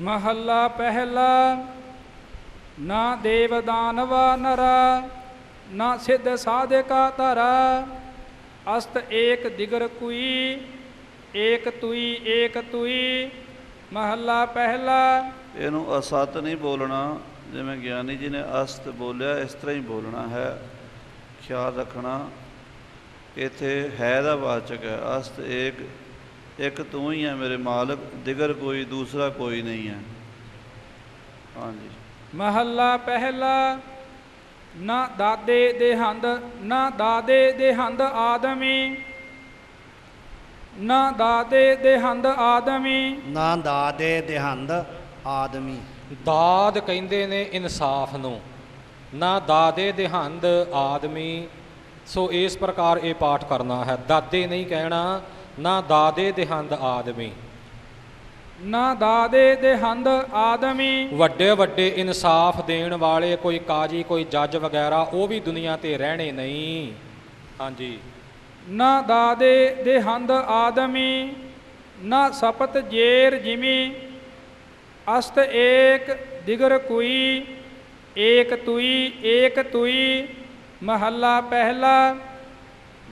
महला पहला। ना देव दानवा नरा, ना सिद्ध साधका तरा। अस्त एक दिगर कुई, एक तुई एक तुई। महला पहला। ਇਹਨੂੰ ਅਸਤ ਨਹੀਂ ਬੋਲਣਾ, ਜਿਵੇਂ ਗਿਆਨੀ ਜੀ ਨੇ ਅਸਤ ਬੋਲਿਆ ਇਸ ਤਰ੍ਹਾਂ ਹੀ ਬੋਲਣਾ ਹੈ। ਖਿਆਲ ਰੱਖਣਾ, ਇੱਥੇ ਹੈ ਦਾ ਵਾਚਕ ਹੈ। ਅਸਤ ਏਕ, ਇੱਕ ਤੂੰ ਹੀ ਹੈ ਮੇਰੇ ਮਾਲਕ, ਦਿਗਰ ਕੋਈ ਦੂਸਰਾ ਕੋਈ ਨਹੀਂ ਹੈ। ਹਾਂਜੀ। महला पहला। ना दादे देहंद, ना दादे देहंद आदमी, ना दादे देहंद आदमी। ਨਾ ਦਾਦੇ ਦੇਹੰਦ ਆਦਮੀ। ਦਾਦ ਕਹਿੰਦੇ ਨੇ ਇਨਸਾਫ ਨੂੰ, ਨਾ ਦਾਦੇ ਦੇਹੰਦ ਆਦਮੀ। ਸੋ ਇਸ ਪ੍ਰਕਾਰ ਇਹ ਪਾਠ ਕਰਨਾ ਹੈ। ਦਾਦੇ ਨਹੀਂ ਕਹਿਣਾ, ਨਾ ਦਾਦੇ ਦੇਹੰਦ ਆਦਮੀ। ना दादे देहंद आदमी। ਵੱਡੇ ਵੱਡੇ ਇਨਸਾਫ ਦੇਣ ਵਾਲੇ ਕੋਈ ਕਾਜੀ, ਕੋਈ ਜੱਜ ਵਗੈਰਾ, ਉਹ ਵੀ ਦੁਨੀਆ ਤੇ ਰਹਿਣੇ ਨਹੀਂ। ਹਾਂਜੀ। ना दादे देहंद आदमी, ना सपत जेर जिमी। अस्त एक दिगर कुई, एक तुई एक तुई। महला पहला।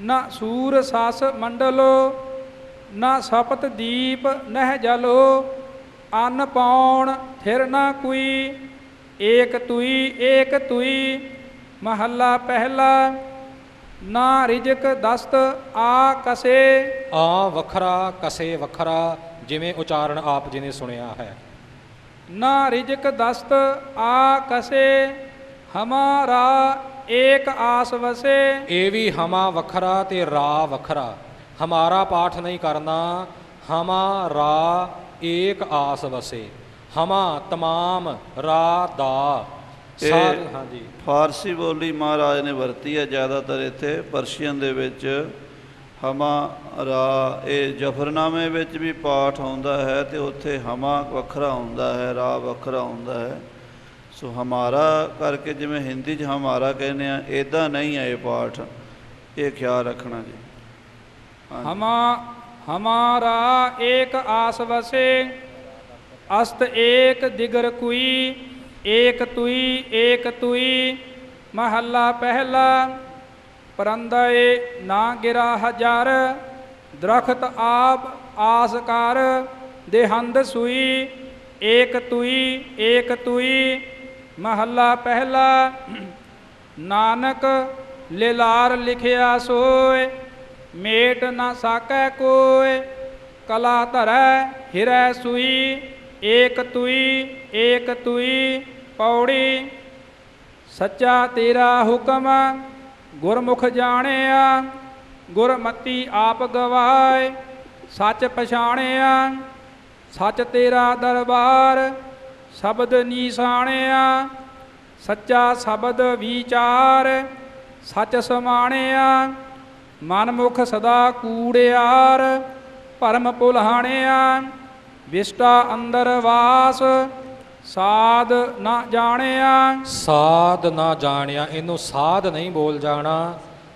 ना सूर सास मंडलो, ना सपत दीप नह जलो। अन्न पाउण थिर ना कुई, एक तुई एक तुई। महला पहला। ना रिजक दस्त आ कसे। ਆ ਵੱਖਰਾ, ਕਸੇ ਵੱਖਰਾ, ਜਿਵੇਂ ਉਚਾਰਨ ਆਪ ਜੀ ਨੇ ਸੁਣਿਆ ਹੈ। ना रिजक दस्त आ कसे, हमारा एक आस वसे। ਇਹ ਵੀ ਹਮਾ ਵੱਖਰਾ ਤੇ ਰਾ ਵੱਖਰਾ। ਹਮਾਰਾ ਪਾਠ ਨਹੀਂ ਕਰਨਾ, ਹਮਾਰਾ ਏਕ ਆਸ ਵਸੇ। ਹਮਾ ਤਮਾਮ, ਰਾ ਦਾ। ਹਾਂਜੀ। ਫਾਰਸੀ ਬੋਲੀ ਮਹਾਰਾਜ ਨੇ ਵਰਤੀ ਹੈ ਜ਼ਿਆਦਾਤਰ ਇੱਥੇ। ਪਰਸ਼ੀਅਨ ਦੇ ਵਿੱਚ ਹਮਾ ਰਾ, ਇਹ ਜਫਰਨਾਮੇ ਵਿੱਚ ਵੀ ਪਾਠ ਆਉਂਦਾ ਹੈ ਅਤੇ ਉੱਥੇ ਹਮਾ ਵੱਖਰਾ ਹੁੰਦਾ ਹੈ, ਰਾ ਵੱਖਰਾ ਹੁੰਦਾ ਹੈ। ਸੋ ਹਮਾਰਾ ਕਰਕੇ ਜਿਵੇਂ ਹਿੰਦੀ 'ਚ ਹਮਾਰਾ ਕਹਿੰਦੇ ਆ, ਇੱਦਾਂ ਨਹੀਂ ਹੈ ਇਹ ਪਾਠ। ਇਹ ਖਿਆਲ ਰੱਖਣਾ ਜੀ। हमारा एक आस वसे। अस्त एक दिगर कुई, एक तुई एक तुई। महला पहला। परंदे ना गिरा हजार, दरख्त आप आस कर। देहंद सुई, एक तुई एक तुई। महला पहला। नानक लिलार लिखिया सोय, मेट न साकै कोय। कला धरै हिरै सुई, एक तुई एक तुई। पौड़ी। सच्चा तेरा हुक्म, गुरमुख जानिया। गुरमति आप गवाए, सच पछाणिया। सच तेरा दरबार, शब्द नीसाणिया। सच्चा शब्द विचार, सच समाणिया। मनमुख सदा कूड़ियार, भरम भुलाणिया। विष्टा अंदर वास, साध ना जानिया। ਸਾਧ ਨਾ ਜਾਣਿਆ, ਇਹਨੂੰ ਸਾਧ ਨਹੀਂ ਬੋਲ ਜਾਣਾ।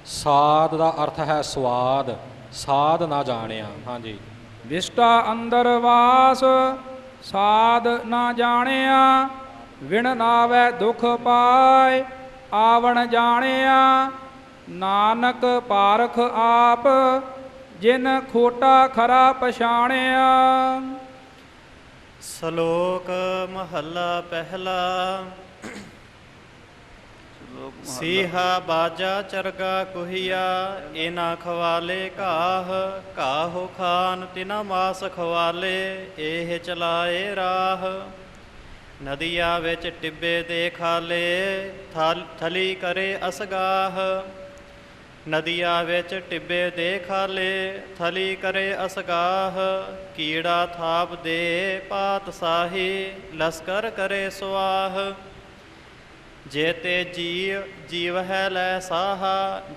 ਸਾਧ ਦਾ ਅਰਥ ਹੈ ਸਵਾਦ, ਸਾਧ ਨਾ ਜਾਣਿਆ। ਹਾਂਜੀ। विष्टा अंदर वास, साध ना जानिया। विण नावै दुख पाए, आवण जानिया। नानक पारख आप, जिन खोटा खरा पछाणिया। ਸ਼ਲੋਕ ਮਹੱਲਾ ਪਹਿਲਾ। ਸੀਹਾ ਬਾਜਾ ਚਰਗਾ ਕੁਹੀਆ, ਇਨਾ ਖਵਾਲੇ ਘਾਹ। ਘਾਹੋ ਖਾਨ ਤਿਨਾ ਮਾਸ ਖਵਾਲੇ, ਇਹ ਚਲਾਏ ਰਾਹ। ਨਦੀਆਂ ਵਿੱਚ ਟਿੱਬੇ ਦੇ ਖਾਲੇ, ਥਲੀ ਕਰੇ ਅਸਗਾਹ। ਨਦੀਆਂ ਵਿੱਚ ਟਿੱਬੇ ਦੇ ਖਾਲੇ, ਥਲੀ ਕਰੇ ਅਸਗਾਹ। ਕੀੜਾ ਥਾਪ ਦੇ ਪਾਤਸ਼ਾਹੀ, ਲਸਕਰ ਕਰੇ ਸੁਆਹ। जेते जीव है लै साहा,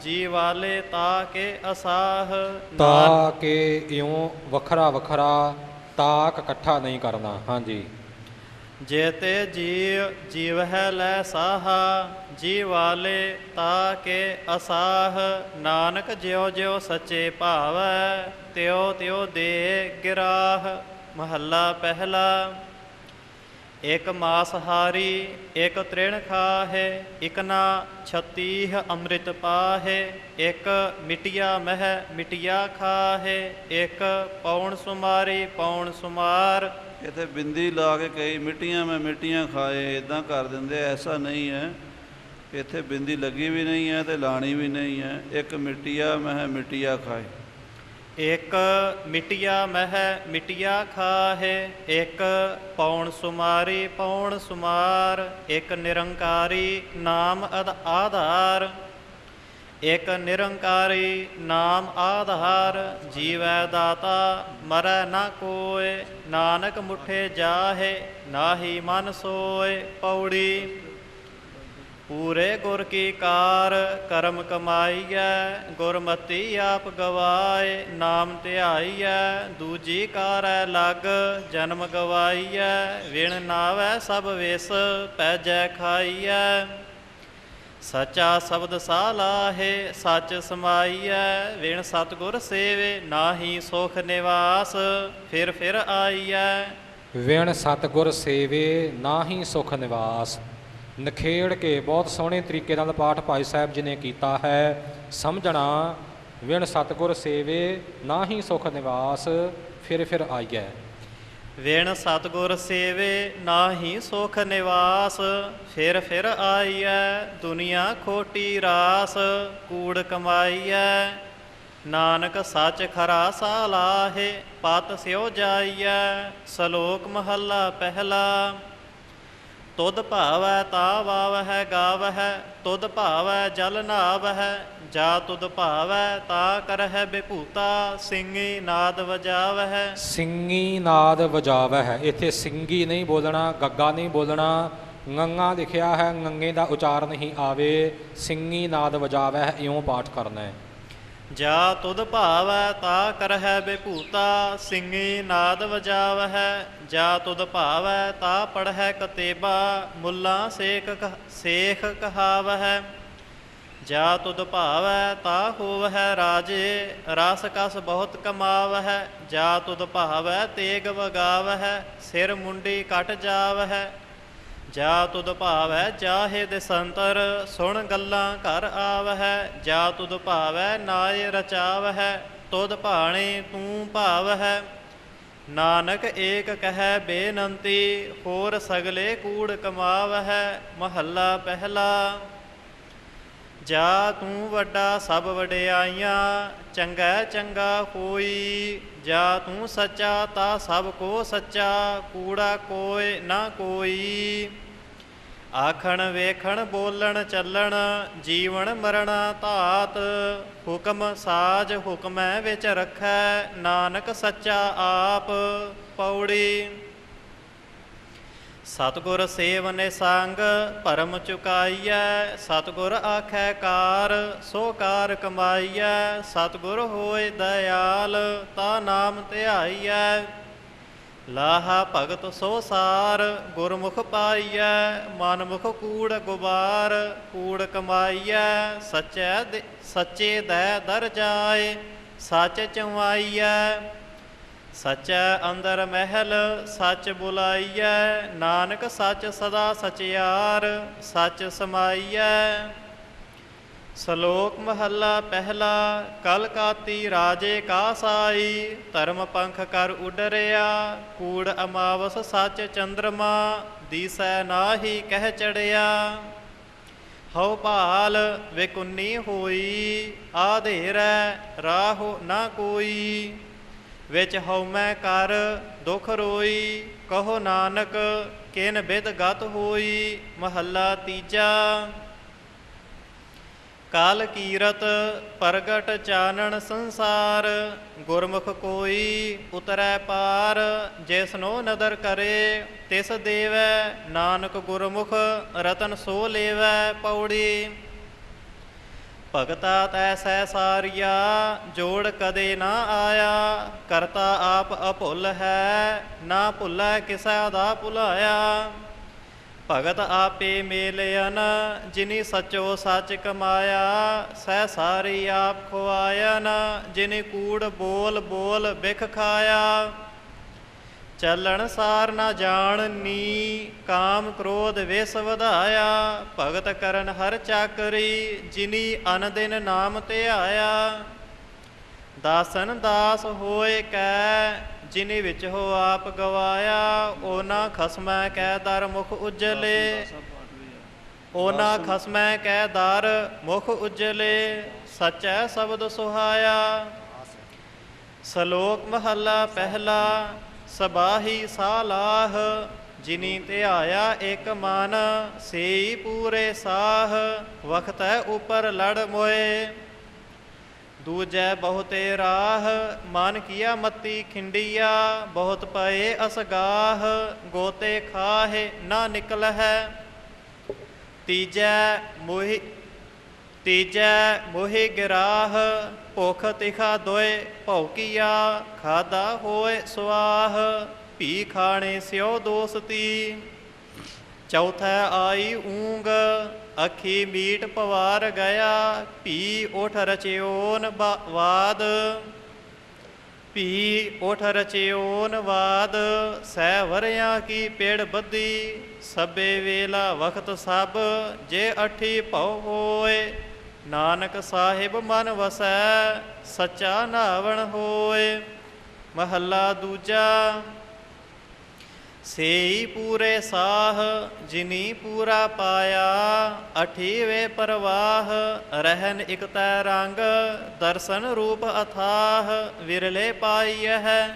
जी वाले ताके असाह। ताके इयों वखरा वखरा, ताक इकट्ठा नहीं करना। हाँ जी। जेते जीव है लै साहा, जी वाले ताके असाह। नानक ज्यो ज्यो सच्चे भावै, त्यो त्यो दे गिराह। महला पहला। ਇਕ ਮਾਸਹਾਰੀ ਇਕ ਤ੍ਰਿਣ ਖਾਹੇ, ਇਕ ਨਾ 36 ਅੰਮ੍ਰਿਤ ਪਾਹੇ, ਇਕ ਮਿਟਿਆ ਮਹਿ ਮਿਟਿਆ ਖਾਹੇ, ਇਕ ਪੌਣ ਸੁਮਾਰੀ ਪੌਣ ਸੁਮਾਰ। ਇੱਥੇ ਬਿੰਦੀ ਲਾ ਕੇ ਕਈ ਮਿੱਟੀਆਂ ਮੈਂ ਮਿੱਟੀਆਂ ਖਾਏ ਇਦਾਂ ਕਰ ਦਿੰਦੇ, ਐਸਾ ਨਹੀਂ ਹੈ। ਇੱਥੇ ਬਿੰਦੀ ਲੱਗੀ ਵੀ ਨਹੀਂ ਹੈ ਤੇ ਲਾਣੀ ਵੀ ਨਹੀਂ ਹੈ। ਇੱਕ ਮਿੱਟੀਆ ਮਹਿ ਮਿੱਟੀਆ ਖਾਏ, ਇਕ ਮਿਟਿਆ ਮਹਿ ਮਿਟਿਆ ਖਾਹੇ, ਇਕ ਪੌਣ ਸੁਮਾਰੀ ਪੌਣ ਸੁਮਾਰ, ਇਕ ਨਿਰੰਕਾਰੀ ਨਾਮ ਆਧਾਰ, ਇਕ ਨਿਰੰਕਾਰੀ ਨਾਮ ਆਧਾਰ। ਜੀਵੈ ਦਾਤਾ ਮਰੈ ਨਾ ਕੋਇ, ਨਾਨਕ ਮੁਠੇ ਜਾਹੇ ਨਾਹੀ ਮਨ ਸੋਇ। ਪੌੜੀ ਪੂਰੇ ਗੁਰ ਕੀ ਕਾਰ ਕਰਮ ਕਮਾਈਐ, ਗੁਰਮਤੀ ਆਪ ਗਵਾਏ ਨਾਮ ਧਿਆਈਐ। ਦੂਜੀ ਕਾਰੈ ਲਗ ਜਨਮ ਗਵਾਈਐ, ਵਿਣ ਨਾਵੈ ਸਭ ਵਿਸ ਪੈਜੈ ਖਾਈਐ। ਸੱਚਾ ਸ਼ਬਦ ਸਾਲਾਹੇ ਸੱਚ ਸਮਾਈਐ, ਵਿਣ ਸਤਿਗੁਰ ਸੇਵੇ ਨਾਹੀ ਸੁਖ ਨਿਵਾਸ ਫਿਰ ਫਿਰ ਆਈਐ। ਵਿਣ ਸਤਿਗੁਰ ਸੇਵੇ ਨਾਹੀ ਸੁਖ ਨਿਵਾਸ। ਨਿਖੇੜ ਕੇ ਬਹੁਤ ਸੋਹਣੇ ਤਰੀਕੇ ਨਾਲ ਪਾਠ ਭਾਈ ਸਾਹਿਬ ਜੀ ਨੇ ਕੀਤਾ ਹੈ। ਸਮਝਣਾ ਵਿਣ ਸਤਿਗੁਰ ਸੇਵੇ ਨਾਹੀ ਸੁਖ ਨਿਵਾਸ ਫਿਰ ਫਿਰ ਆਈਐ। ਵਿਣ ਸਤਿਗੁਰ ਸੇਵੇ ਨਾਹੀ ਸੁਖ ਨਿਵਾਸ ਫਿਰ ਫਿਰ ਆਈਐ। ਦੁਨੀਆ ਖੋਟੀ ਰਾਸ ਕੂੜ ਕਮਾਈਐ, ਨਾਨਕ ਸੱਚ ਖਰਾ ਸਾਲਾਹੇ ਪਤ ਸਿਓ ਜਾਈਐ। ਸ਼ਲੋਕ ਮਹੱਲਾ ਪਹਿਲਾ। ਤੁਧ ਭਾਵੈ ਤਾ ਵਾਵਹਿ ਗਾਵਹਿ, ਤੁਧ ਭਾਵੈ ਜਲ ਨਾਵਹਿ, ਜਾ ਤੁਧ ਭਾਵੈ ਤਾ ਕਰਹਿ ਬਿਭੂਤਾ। ਸਿੰਘੀ ਨਾਦ ਵਜਾਵਹਿ, ਸਿੰਘੀ ਨਾਦ ਵਜਾਵਹਿ। ਇੱਥੇ ਸਿੰਘੀ ਨਹੀਂ ਬੋਲਣਾ, ਗੱਗਾ ਨਹੀਂ ਬੋਲਣਾ, ngੰਗਾ ਲਿਖਿਆ ਹੈ, ngੰਗੇ ਦਾ ਉਚਾਰਨ ਹੀ ਆਵੇ। ਸਿੰਘੀ ਨਾਦ ਵਜਾਵਹਿ ਇਉਂ ਪਾਠ ਕਰਨਾ ਹੈ। ਜਾ ਤੁਧ ਭਾਵੈ ਤਾ ਕਰਹਿ ਬਿਭੂਤਾ। ਸਿੰਘੀ ਨਾਦ ਵਜਾਵਹਿ, ਜਾ ਤੁਧ ਭਾਵੈ ਤਾ ਪੜ੍ਹੈ ਕਤੇਬਾ। ਮੁੱਲਾ ਸੇਖ ਕਹਾਵਹਿ, ਜਾ ਤੁਧ ਭਾਵੈ ਤਾ ਹੋਵਹਿ ਰਾਜੇ। ਰਸ ਕਸ ਬਹੁਤ ਕਮਾਵਹਿ, ਜਾ ਤੁਧ ਭਾਵੈ ਤੇਗ ਵਗਾਵਹਿ। ਸਿਰ ਮੁੰਡੀ ਕਟ ਜਾਵਹਿ, ਜਾ ਤੁਧ ਭਾਵੈ ਜਾਹੇ ਦਿਸੰਤਰ। ਸੁਣ ਗੱਲਾਂ ਘਰ ਆਵਹਿ, ਜਾ ਤੁਧ ਭਾਵੈ ਨਾਏ ਰਚਾਵਹਿ। ਤੁਧ ਭਾਣੇ ਤੂੰ ਭਾਵਹਿ, ਨਾਨਕ ਏਕ ਕਹਿ ਬੇਨੰਤੀ। ਹੋਰ ਸਗਲੇ ਕੂੜ ਕਮਾਵਹਿ। ਮਹੱਲਾ ਪਹਿਲਾ। ਜਾ ਤੂੰ ਵੱਡਾ ਸਭ ਵਡਿਆਈਆਂ, ਚੰਗਾ ਚੰਗਾ ਕੋਈ। ਜਾ ਤੂੰ ਸੱਚਾ ਤਾ ਸਭ ਕੋ ਸੱਚਾ, ਕੂੜਾ ਕੋਇ ਨਾ ਕੋਈ। ਆਖਣ ਵੇਖਣ ਬੋਲਣ ਚੱਲਣ, ਜੀਵਨ ਮਰਣਾ ਧਾਤ। ਹੁਕਮ ਸਾਜ ਹੁਕਮੈ ਵਿੱਚ ਰੱਖੈ, ਨਾਨਕ ਸੱਚਾ ਆਪ। ਪੌੜੀ ਸਤਿਗੁਰ ਸੇਵ ਨਿਸੰਗ ਭਰਮ ਚੁਕਾਈਐ। ਸਤਿਗੁਰ ਆਖੈ ਕਾਰ ਸੋ ਕਾਰ ਕਮਾਈਐ। ਸਤਿਗੁਰ ਹੋਇ ਦਇਆਲ ਤਾ ਨਾਮ ਧਿਆਈਐ। ਲਾਹਾ ਭਗਤ ਸੋ ਸਾਰ ਗੁਰਮੁਖ ਪਾਈਐ। ਮਨਮੁਖ ਕੂੜ ਗੁਬਾਰ ਕੂੜ ਕਮਾਈਐ। ਸੱਚੇ ਦੈ ਦਰ ਜਾਏ ਸੱਚ ਚਵਾਈਐ। ਸੱਚੈ ਅੰਦਰ ਮਹਿਲ ਸੱਚ ਬੁਲਾਈਐ। ਨਾਨਕ ਸੱਚ ਸਦਾ ਸਚਿਆਰ ਸੱਚ ਸਮਾਈਐ। ਸ਼ਲੋਕ ਮਹੱਲਾ ਪਹਿਲਾ। ਕਲ ਕਾਤੀ ਰਾਜੇ ਕਾ ਸਾਈ, ਧਰਮ ਪੰਖ ਕਰ ਉਡਰਿਆ। ਕੂੜ ਅਮਾਵਸ ਸੱਚ ਚੰਦਰਮਾ, ਦੀਸੈ ਨਾਹੀ ਕਹਿ ਚੜਿਆ। ਹਉ ਭਾਲ ਵੇਕੁੰਨੀ ਹੋਈ, ਆਧੇਰੈ ਰਾਹੋ ਨਾ ਕੋਈ। ਵਿੱਚ ਹਉਮੈ ਕਰ ਦੁਖ ਰੋਈ, ਕਹੋ ਨਾਨਕ ਕਿਨ ਬਿਦ ਗਤ ਹੋਈ। ਮਹੱਲਾ ਤੀਜਾ। ਕਾਲ ਕੀਰਤ ਪ੍ਰਗਟ ਚਾਨਣ ਸੰਸਾਰ, ਗੁਰਮੁਖ ਕੋਈ ਉਤਰੈ ਪਾਰ। ਜਿਸਨੋ ਨਦਰ ਕਰੇ ਤਿਸ ਦੇਵੈ, ਨਾਨਕ ਗੁਰਮੁਖ ਰਤਨ ਸੋ ਲੇਵੈ। ਪੌੜੀ ਭਗਤਾ ਤੈਸੈ ਸਾਰੀਆ, ਜੋੜ ਕਦੇ ਨਾ ਆਇਆ। ਕਰਤਾ ਆਪ ਅਭੁੱਲ ਹੈ, ਨਾ ਭੁੱਲੈ ਕਿਸੈ ਦਾ ਭੁਲਾਇਆ। ਭਗਤ ਆਪੇ ਮੇਲਿਅਨ, ਜਿਨੀ ਸਚੋ ਸੱਚ ਕਮਾਇਆ। ਸਹਿ ਸਾਰੀ ਆਪ ਖੁਆਇਨ, ਜਿਨੀ ਕੂੜ ਬੋਲ ਬੋਲ ਬਿਖ ਖਾਇਆ। ਚੱਲਣ ਸਾਰ ਨਾ ਜਾਣਨੀ, ਕਾਮ ਕ੍ਰੋਧ ਵਿਸ ਵਧਾਇਆ। ਭਗਤ ਕਰਨ ਹਰ ਚਾਕਰੀ, ਜਿਨੀ ਅਨ ਦਿਨ ਨਾਮ ਧਿਆਇਆ। ਦਾਸਨ ਦਾਸ ਹੋਏ ਕੈ, ਜਿਨੀ ਵਿੱਚ ਹੋ ਆਪ ਗਵਾਇਆ। ਓਨਾ ਖਸਮੈ ਕੈ ਦਰ ਮੁਖ ਉਜਲੇ, ਓਨਾ ਖਸਮੈ ਕੈ ਦਰ ਮੁਖ ਉਜਲੇ। ਸਚੈ ਸ਼ਬਦ ਸੁਹਾਇਆ। ਸ਼ਲੋਕ ਮਹੱਲਾ ਪਹਿਲਾ। ਸਬਾਹੀ ਸਾਲਾਹ, ਜਿਨੀ ਧਿਆਇਆ ਇਕ ਮਨ। ਸੇਈ ਪੂਰੇ ਸਾਹ, ਵਖਤੈ ਉਪਰ ਲੜ ਮੋਏ। ਦੂਜੈ ਬਹੁਤੇ ਰਾਹ, ਮਨ ਕੀਆ ਮਤੀ ਖਿੰਡੀਆ। ਬਹੁਤ ਪਏ ਅਸਗਾਹ, ਗੋਤੇ ਖਾਹੇ ਨਾ ਨਿਕਲਹਿ। ਤੀਜੈ ਮੋਹਿ ਗਿਰਾਹ, ਭੁਖ ਤਿਖਾ ਦੋਇ ਭੌਕੀਆ। ਖਾਦਾ ਹੋਏ ਸੁਆਹ, ਭੀ ਖਾਣੇ ਸਿਓ ਦੋਸਤੀ। ਚੌਥਾ ਆਈ ਊਂਗ, ਅੱਖੀ ਮੀਟ ਪਵਾਰ ਗਿਆ। ਭੀ ਉਠ ਰਚਿਓਨ ਵਾਦ, ਭੀ ਉਠ ਰਚਿਓਨ ਵਾਦ। ਸਹਿ ਵਰਿਆਂ ਕੀ ਪੇੜ ਬੱਧੀ, ਸਭੇ ਵੇਲਾ ਵਖਤ ਸਭ। ਜੇ ਅਠੀ ਭਉ ਹੋਏ, ਨਾਨਕ ਸਾਹਿਬ ਮਨ ਵਸੈ। ਸੱਚਾ ਨਾਵਣ ਹੋਏ। ਮਹੱਲਾ ਦੂਜਾ। ਸੇਈ ਪੂਰੇ ਸਾਹ, ਜਿਨੀ ਪੂਰਾ ਪਾਇਆ। ਅਠੀਵੇ ਪ੍ਰਵਾਹ, ਰਹਿਨ ਇਕ ਤੈ ਰੰਗ। ਦਰਸ਼ਨ ਰੂਪ ਅਥਾਹ, ਵਿਰਲੇ ਪਾਈਐ।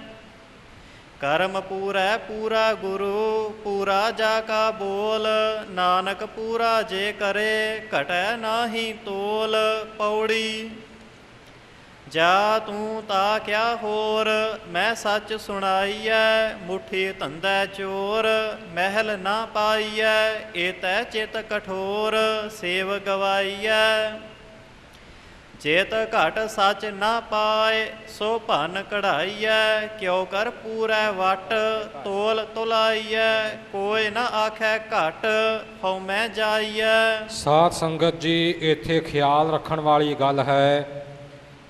ਕਰਮ ਪੂਰੈ ਪੂਰਾ ਗੁਰੂ, ਪੂਰਾ ਜਾ ਕਾ ਬੋਲ। ਨਾਨਕ ਪੂਰਾ ਜੇ ਕਰੇ, ਘਟੈ ਨਾਹੀ ਤੋਲ। ਪੌੜੀ। ਜਾ ਤੂੰ ਤਾ ਕਿਆ ਹੋਰ, ਮੈਂ ਸੱਚ ਸੁਣਾਈਐ। ਮੁੱਠੀ ਧੰਦਾ ਚੋਰ, ਮਹਿਲ ਨਾ ਪਾਈਐ। ਏਤੈ ਚਿਤ ਕਠੋਰ, ਸੇਵ ਗਵਾਈਐ। ਚੇਤ ਘਟ ਸੱਚ ਨਾ ਪਾਏ, ਸੋ ਭਨ ਕਢਾਈਐ। ਕਿਉ ਕਰ ਪੂਰੈ ਵਟ, ਤੋਲ ਤੁਲਾਈਐ। ਕੋਈ ਨਾ ਆਖੈ ਘਟ, ਹਉਮੈ ਜਾਈਐ। ਸਾਧ ਸੰਗਤ ਜੀ, ਇੱਥੇ ਖਿਆਲ ਰੱਖਣ ਵਾਲੀ ਗੱਲ ਹੈ।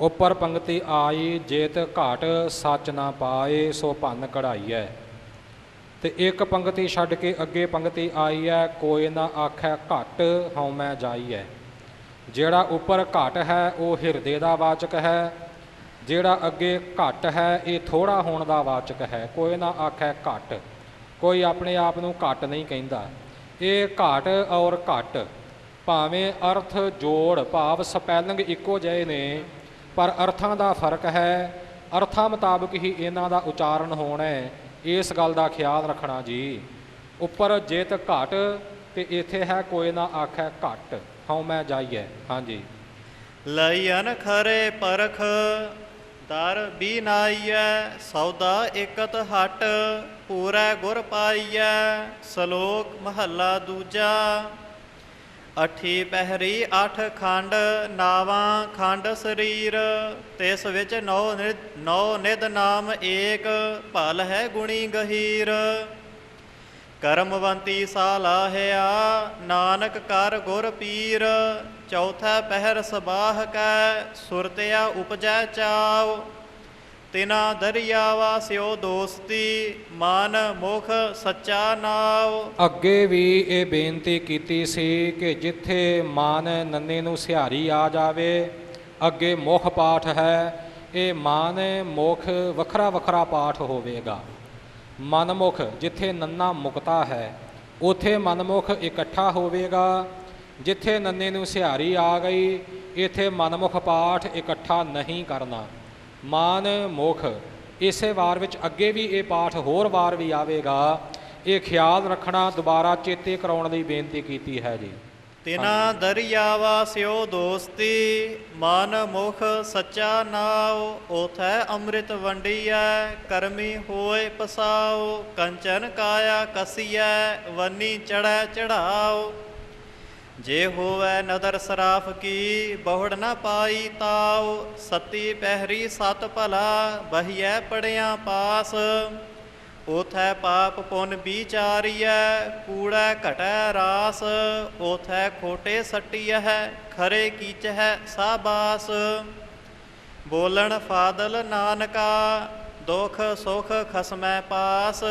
ਉੱਪਰ ਪੰਗਤੀ ਆਈ, ਜੇਤ ਘਾਟ ਸੱਚ ਨਾ ਪਾਏ, ਸੋ ਭੰਨ ਕਢਾਈਐ। ਤੇ ਇੱਕ ਪੰਗਤੀ ਛੱਡ ਕੇ ਅੱਗੇ ਪੰਗਤੀ ਆਈ ਹੈ, ਕੋਈ ਨਾ ਆਖੈ ਘਟ ਹਉਮੈ ਜਾਈਐ। ਜਿਹੜਾ ਉੱਪਰ ਘਟ ਹੈ ਉਹ ਹਿਰਦੇ ਦਾ ਵਾਚਕ ਹੈ, ਜਿਹੜਾ ਅੱਗੇ ਘਟ ਹੈ ਇਹ ਥੋੜ੍ਹਾ ਹੋਣ ਦਾ ਵਾਚਕ ਹੈ। ਕੋਈ ਨਾ ਆਖੈ ਘਟ, ਕੋਈ ਆਪਣੇ ਆਪ ਨੂੰ ਘਟ ਨਹੀਂ ਕਹਿੰਦਾ। ਇਹ ਘਾਟ ਔਰ ਘਟ ਭਾਵੇਂ ਅਰਥ ਜੋੜ ਭਾਵ ਸਪੈਲਿੰਗ ਇੱਕੋ ਜਿਹੇ ਨੇ, ਪਰ ਅਰਥਾਂ ਦਾ ਫਰਕ ਹੈ। ਅਰਥਾਂ ਮੁਤਾਬਕ ਹੀ ਇਹਨਾਂ ਦਾ ਉਚਾਰਨ ਹੋਣਾ ਹੈ, ਇਸ ਗੱਲ ਦਾ ਖਿਆਲ ਰੱਖਣਾ ਜੀ। ਉੱਪਰ ਜੇਤ ਘਟ ਤੇ ਇੱਥੇ ਹੈ ਕੋਈ ਨਾ ਆਖੈ ਘਟ ਹਉਮੈ ਜਾਈਐ। ਹਾਂਜੀ। ਲਈਨ ਖਰੇ ਪਰਖ, ਦਰ ਬੀਨਾਈਐ। ਸੌਦਾ ਇਕਤ ਹਟ, ਪੂਰੈ ਗੁਰ ਪਾਈਐ। ਸ਼ਲੋਕ ਮਹੱਲਾ ਦੂਜਾ। ਅਠੀ ਪਹਿਰੀ ਅੱਠ ਖੰਡ, ਨਾਵਾਂ ਖੰਡ ਸਰੀਰ। ਤਿਸ ਵਿੱਚ ਨੌ ਨਿਧ ਨਾਮ ਏਕ, ਭਲ ਹੈ ਗੁਣੀ ਗਹੀਰ। ਕਰਮਵੰਤੀ ਸਾਲਾਹਿਆ, ਨਾਨਕ ਕਰ ਗੁਰ ਪੀਰ। ਚੌਥਾ ਪਹਿਰ ਸਬਾਹ ਕੈ, ਸੁਰਤਿਆ ਉਪਜੈ ਚਾਵ। ਤਿਨਾ ਦਰਿਆਵਾ ਸਿਓ ਦੋਸਤੀ, ਮਨ ਮੁਖ ਸੱਚਾ ਨਾਵ। ਅੱਗੇ ਵੀ ਇਹ ਬੇਨਤੀ ਕੀਤੀ ਸੀ ਕਿ ਜਿੱਥੇ ਮਨ ਨੰਨੇ ਨੂੰ ਸਿਹਾਰੀ ਆ ਜਾਵੇ, ਅੱਗੇ ਮੁਖ ਪਾਠ ਹੈ। ਇਹ ਮਨ ਮੁਖ ਵੱਖਰਾ ਵੱਖਰਾ ਪਾਠ ਹੋਵੇਗਾ। ਮਨਮੁਖ ਜਿੱਥੇ ਨੰਨਾ ਮੁਕਤਾ ਹੈ, ਉੱਥੇ ਮਨਮੁਖ ਇਕੱਠਾ ਹੋਵੇਗਾ। ਜਿੱਥੇ ਨੰਨੇ ਨੂੰ ਸਿਹਾਰੀ ਆ ਗਈ, ਇੱਥੇ ਮਨਮੁਖ ਪਾਠ ਇਕੱਠਾ ਨਹੀਂ ਕਰਨਾ। ਮਨ ਮੁਖ ਇਸੇ ਵਾਰ ਵਿੱਚ ਅੱਗੇ ਵੀ ਇਹ ਪਾਠ ਹੋਰ ਵਾਰ ਵੀ ਆਵੇਗਾ। ਇਹ ਖਿਆਲ ਰੱਖਣਾ, ਦੁਬਾਰਾ ਚੇਤੇ ਕਰਾਉਣ ਲਈ ਬੇਨਤੀ ਕੀਤੀ ਹੈ ਜੀ। ਤਿਨਾ ਦਰਿਆਵਾ ਸਿਓ ਦੋਸਤੀ, ਮਨ ਮੁਖ ਸੱਚਾ ਨਾਉ। ਓਥੈ ਅੰਮ੍ਰਿਤ ਵੰਡੀਐ, ਕਰਮੀ ਹੋਏ ਪਸਾਉ। ਕੰਚਨ ਕਾਇਆ ਕਸੀਐ, ਵੰਨੀ ਚੜ੍ਹੈ ਚੜ੍ਹਾਉ। ਜੇ ਹੋਵੈ ਨਦਰ ਸਰਾਫ ਕੀ, ਬਹੁੜ ਨਾ ਪਾਈ ਤਾਉ। ਸਤੀ ਪਹਿਰੀ ਸਤ ਭਲਾ, ਬਹੀਐ ਪੜਿਆ ਪਾਸ। ਓਥੈ ਪਾਪ ਪੁੰਨ ਵਿਚਾਰੀਐ, ਕੂੜੈ ਘਟੈ ਰਾਸ। ਓਥੈ ਖੋਟੇ ਸੱਟੀਐ, ਖਰੇ ਕੀਚਹਿ ਸਾਬਾਸ। ਬੋਲਣ ਫਾਦਲ ਨਾਨਕਾ, ਦੁਖ ਸੁਖ ਖਸਮੈ ਪਾਸ।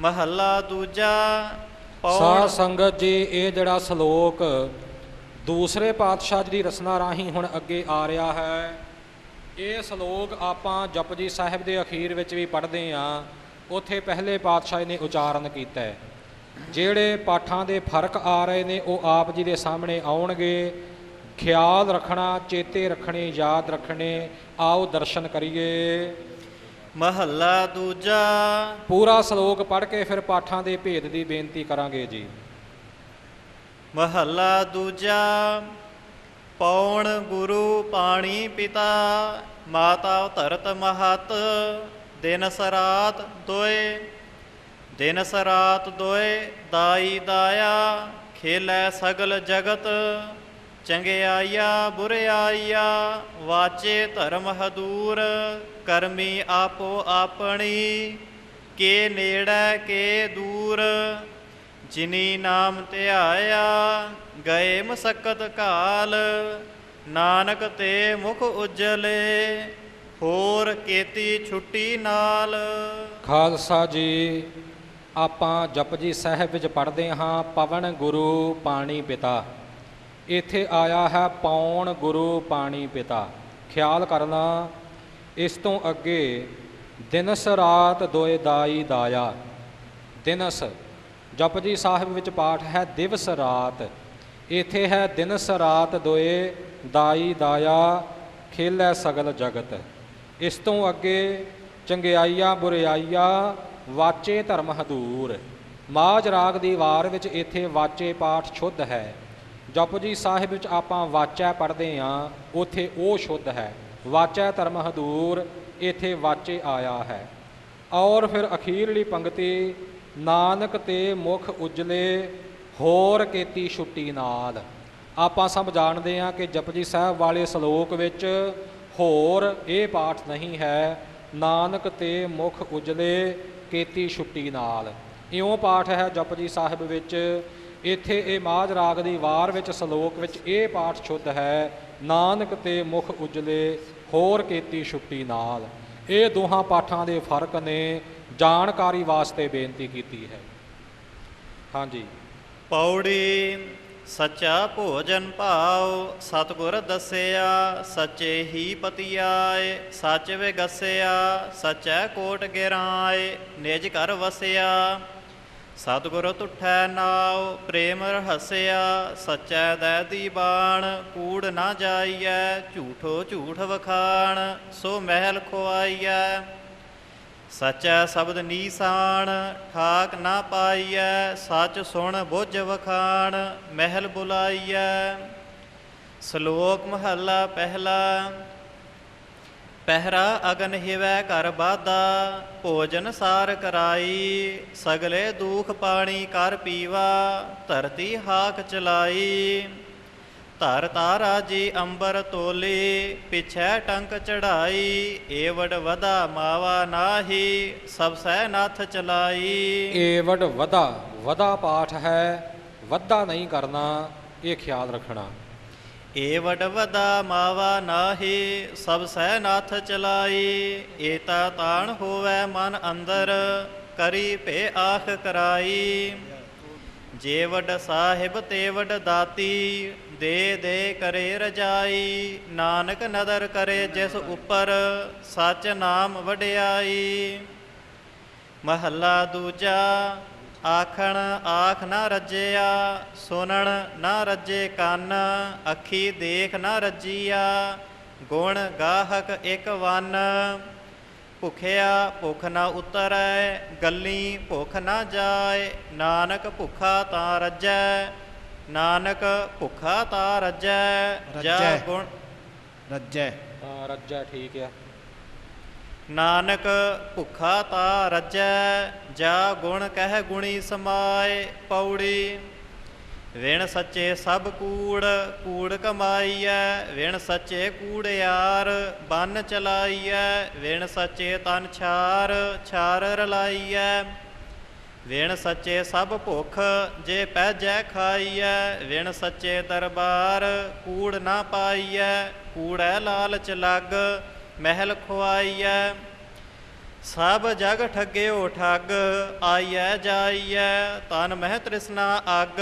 ਮਹੱਲਾ ਦੂਜਾ। ਸਾਧ ਪੌਣ ਸੰਗਤ ਜੀ, ਇਹ ਜਿਹੜਾ ਸ਼ਲੋਕ ਦੂਸਰੇ ਪਾਤਸ਼ਾਹ ਜੀ ਦੀ ਰਸਨਾ ਰਾਹੀਂ ਹੁਣ ਅੱਗੇ ਆ ਰਿਹਾ ਹੈ, ਇਹ ਸ਼ਲੋਕ ਆਪਾਂ ਜਪਜੀ ਸਾਹਿਬ ਦੇ ਅਖੀਰ ਵਿੱਚ ਵੀ ਪੜ੍ਹਦੇ ਹਾਂ। ਉੱਥੇ ਪਹਿਲੇ ਪਾਤਸ਼ਾਹ ਜੀ ਨੇ ਉਚਾਰਨ ਕੀਤਾ ਹੈ। ਜਿਹੜੇ ਪਾਠਾਂ ਦੇ ਫਰਕ ਆ ਰਹੇ ਨੇ ਉਹ ਆਪ ਜੀ ਦੇ ਸਾਹਮਣੇ ਆਉਣਗੇ। ਖਿਆਲ ਰੱਖਣਾ, ਚੇਤੇ ਰੱਖਣੇ, ਯਾਦ ਰੱਖਣੇ। ਆਓ ਦਰਸ਼ਨ ਕਰੀਏ। ਮਹੱਲਾ ਦੂਜਾ। ਪੂਰਾ ਸ਼ਲੋਕ ਪੜ੍ਹ ਕੇ ਫਿਰ ਪਾਠਾਂ ਦੇ ਭੇਦ ਦੀ ਬੇਨਤੀ ਕਰਾਂਗੇ ਜੀ। ਮਹੱਲਾ ਦੂਜਾ। ਪੌਣ ਗੁਰੂ ਪਾਣੀ ਪਿਤਾ, ਮਾਤਾ ਧਰਤ ਮਹਤ। ਦਿਨ ਸਰਾਤ ਦੋਏ, ਦਿਨ ਸਰਾਤ ਦੋਏ ਦਾਈ ਦਾਇਆ। ਖੇਲੈ ਸਗਲ ਜਗਤ, ਚੰਗਿਆਈਆ ਬੁਰਿਆਈਆ। ਵਾਚੇ ਧਰਮ ਹਦੂਰ, ਕਰਮੀ ਆਪੋ ਆਪਣੀ। ਕੇ ਨੇੜੇ ਕੇ ਦੂਰ, ਜਿਨੀ ਨਾਮ ਧਿਆਇਆ। ਗਏ ਮਸਕਤ ਕਾਲ, ਨਾਨਕ ਤੇ ਮੁਖ ਉਜਲੇ। ਹੋਰ ਕੀਤੀ ਛੁੱਟੀ ਨਾਲ। ਖਾਲਸਾ ਜੀ, ਆਪਾਂ ਜਪਜੀ ਸਾਹਿਬ ਵਿੱਚ ਪੜ੍ਹਦੇ ਹਾਂ ਪਵਨ ਗੁਰੂ ਪਾਣੀ ਪਿਤਾ। ਇੱਥੇ ਆਇਆ ਹੈ ਪੌਣ ਗੁਰੂ ਪਾਣੀ ਪਿਤਾ। ਖਿਆਲ ਕਰਨਾ, ਇਸ ਤੋਂ ਅੱਗੇ ਦਿਨਸ ਰਾਤ ਦੋਏ ਦਾਈ ਦਾਇਆ। ਦਿਨਸ ਜਪਜੀ ਸਾਹਿਬ ਵਿੱਚ ਪਾਠ ਹੈ ਦਿਵਸ ਰਾਤ, ਇੱਥੇ ਹੈ ਦਿਨਸ ਰਾਤ ਦੋਏ ਦਾਈ ਦਾਇਆ। ਖੇਲੈ ਸਗਲ ਜਗਤ। ਇਸ ਤੋਂ ਅੱਗੇ ਚੰਗਿਆਈਆ ਬੁਰਿਆਈਆ, ਵਾਚੇ ਧਰਮ ਹਦੂਰ। ਮਾਝ ਰਾਗ ਦੀ ਵਾਰ ਵਿੱਚ ਇੱਥੇ ਵਾਚੇ ਪਾਠ ਸ਼ੁੱਧ ਹੈ। ਜਪਜੀ ਸਾਹਿਬ ਵਿੱਚ ਆਪਾਂ ਵਾਚਾ ਪੜ੍ਹਦੇ ਹਾਂ, ਉੱਥੇ ਉਹ ਸ਼ੁੱਧ ਹੈ। ਵਾਚਾ ਧਰਮ ਹਦੂਰ, ਇੱਥੇ ਵਾਚੇ ਆਇਆ ਹੈ। ਔਰ ਫਿਰ ਅਖੀਰਲੀ ਪੰਕਤੀ, ਨਾਨਕ ਤੇ ਮੁਖ ਉਜਲੇ। ਹੋਰ ਕੀਤੀ ਛੁੱਟੀ ਨਾਲ। ਆਪਾਂ ਸਭ ਜਾਣਦੇ ਹਾਂ ਕਿ ਜਪਜੀ ਸਾਹਿਬ ਵਾਲੇ ਸ਼ਲੋਕ ਵਿੱਚ ਹੋਰ ਇਹ ਪਾਠ ਨਹੀਂ ਹੈ। ਨਾਨਕ ਤੇ ਮੁਖ ਉਜਲੇ ਕੀਤੀ ਛੁੱਟੀ ਨਾਲ, ਇਉਂ ਪਾਠ ਹੈ ਜਪਜੀ ਸਾਹਿਬ ਵਿੱਚ। ਇੱਥੇ ਇਹ ਮਾਝ ਰਾਗ ਦੀ ਵਾਰ ਵਿੱਚ ਸ਼ਲੋਕ ਵਿੱਚ ਇਹ ਪਾਠ ਸ਼ੁੱਧ ਹੈ, ਨਾਨਕ ਤੇ ਮੁਖ ਉਜਲੇ ਹੋਰ ਕੀਤੀ ਛੁੱਟੀ ਨਾਲ। ਇਹ ਦੋਹਾਂ ਪਾਠਾਂ ਦੇ ਫਰਕ ਨੇ, ਜਾਣਕਾਰੀ ਵਾਸਤੇ ਬੇਨਤੀ ਕੀਤੀ ਹੈ। ਹਾਂਜੀ। ਪੌੜੀ। ਸੱਚਾ ਭੋਜਨ ਭਾਉ, ਸਤਿਗੁਰ ਦੱਸਿਆ। ਸੱਚੇ ਹੀ ਪਤਿਆਏ, ਸੱਚ ਵਿਗਸਿਆ। ਸੱਚੈ ਕੋਟ ਗਿਰਾਏ, ਨਿਜ ਘਰ ਵਸਿਆ। ਸਤਿਗੁਰ ਤੁਠੈ ਨਾਉ, ਪ੍ਰੇਮ ਰਹਸਿਆ। ਸੱਚੈ ਦੈ ਦੀਬਾਨ, ਕੂੜ ਨਾ ਜਾਈਐ। ਝੂਠੋ ਝੂਠ ਵਖਾਣ, ਸੋ ਮਹਿਲ ਖੁਆਈਐ। ਸੱਚੈ ਸ਼ਬਦ ਨੀਸਾਨ, ਠਾਕ ਨਾ ਪਾਈਐ। ਸੱਚ ਸੁਣ ਬੁੱਝ ਵਖਾਣ, ਮਹਿਲ ਬੁਲਾਈਐ। ਸ਼ਲੋਕ ਮਹੱਲਾ ਪਹਿਲਾ। ਪਹਿਰਾ ਅਗਨ ਹਿਵੈ ਘਰ ਬਾਧਾ, ਭੋਜਨ ਸਾਰ ਕਰਾਈ। ਸਗਲੇ ਦੂਖ ਪਾਣੀ ਕਰ ਪੀਵਾ, ਧਰਤੀ ਹਾਕ ਚਲਾਈ। ਧਰ ਤਾਰਾ ਜੀ ਅੰਬਰ ਤੋਲੀ, ਪਿਛੈ ਟੰਕ ਚੜਾਈ। ਏਵਡ ਵਧਾ ਮਾਵਾ ਨਾਹੀ, ਸਭ ਸਹਿ ਨੱਥ ਚਲਾਈ। ਏਵਡ ਵਧਾ, ਵਧਾ ਪਾਠ ਹੈ, ਵਧਾ ਨਹੀਂ ਕਰਨਾ, ਇਹ ਖਿਆਲ ਰੱਖਣਾ। ਏਵਡ ਵਧਾ ਮਾਵਾ ਨਾਹੀ, ਸਭ ਸਹਿ ਨਾਥ ਚਲਾਈ। ਏਤਾ ਤਾਣ ਹੋਵੈ ਮਨ ਅੰਦਰ, ਕਰੀ ਭੇ ਆਖ ਕਰਾਈ। ਜੇਵਡ ਸਾਹਿਬ ਤੇਵਡ ਦਾਤੀ, ਦੇ ਦੇ ਕਰੇ ਰਜਾਈ। ਨਾਨਕ ਨਦਰ ਕਰੇ ਜਿਸ ਉੱਪਰ, ਸੱਚ ਨਾਮ ਵਡਿਆਈ। ਮਹੱਲਾ ਦੂਜਾ। ਆਖਣ ਆਖ ਨਾ ਰੱਜਿਆ, ਸੁਣਨ ਨਾ ਰੱਜੇ ਕੰਨ। ਅੱਖੀ ਦੇਖ ਨਾ ਰੱਜੀਆ, ਗੁਣ ਗਾਹਕ ਇੱਕ ਵੰਨ। ਭੁਖਿਆ ਭੁੱਖ ਨਾ ਉਤਰੈ, ਗੱਲੀ ਭੁੱਖ ਨਾ ਜਾਏ। ਨਾਨਕ ਭੁੱਖਾ ਤਾਂ ਰੱਜੈ, ਨਾਨਕ ਭੁੱਖਾ ਤਾਂ ਰੱਜੈ। ਜਾ ਗੁਣ ਰੱਜੈ। ਹਾਂ, ਰੱਜਾ ਠੀਕ ਹੈ। ਨਾਨਕ ਭੁੱਖਾ ਤਾਂ ਰੱਜੈ, ਜਾ ਗੁਣ ਕਹਿ ਗੁਣੀ ਸਮਾਏ। ਪੌੜੀ। ਵਿਣ ਸੱਚੇ ਸਭ ਕੂੜ, ਕੂੜ ਕਮਾਈਐ। ਵਿਣ ਸੱਚੇ ਕੂੜਿਆਰ, ਬੰਨ ਚਲਾਈਐ। ਵਿਣ ਸੱਚੇ ਤਨ ਛਾਰ, ਛਾਰ ਰਲਾਈਐ। ਵਿਣ ਸੱਚੇ ਸਭ ਭੁੱਖ, ਜੇ ਪਹਿਜੈ ਖਾਈਐ। ਵਿਣ ਸੱਚੇ ਦਰਬਾਰ, ਕੂੜ ਨਾ ਪਾਈਐ। ਕੂੜੈ ਲਾਲਚ ਲੱਗ, ਮਹਿਲ ਖੁਆਈਐ। ਸਭ ਜਗ ਠੱਗਿਓ ਠੱਗ, ਆਈਐ ਜਾਈਐ, ਤਨ ਮਹਿ ਤ੍ਰਿਸ਼ਨਾ ਅੱਗ,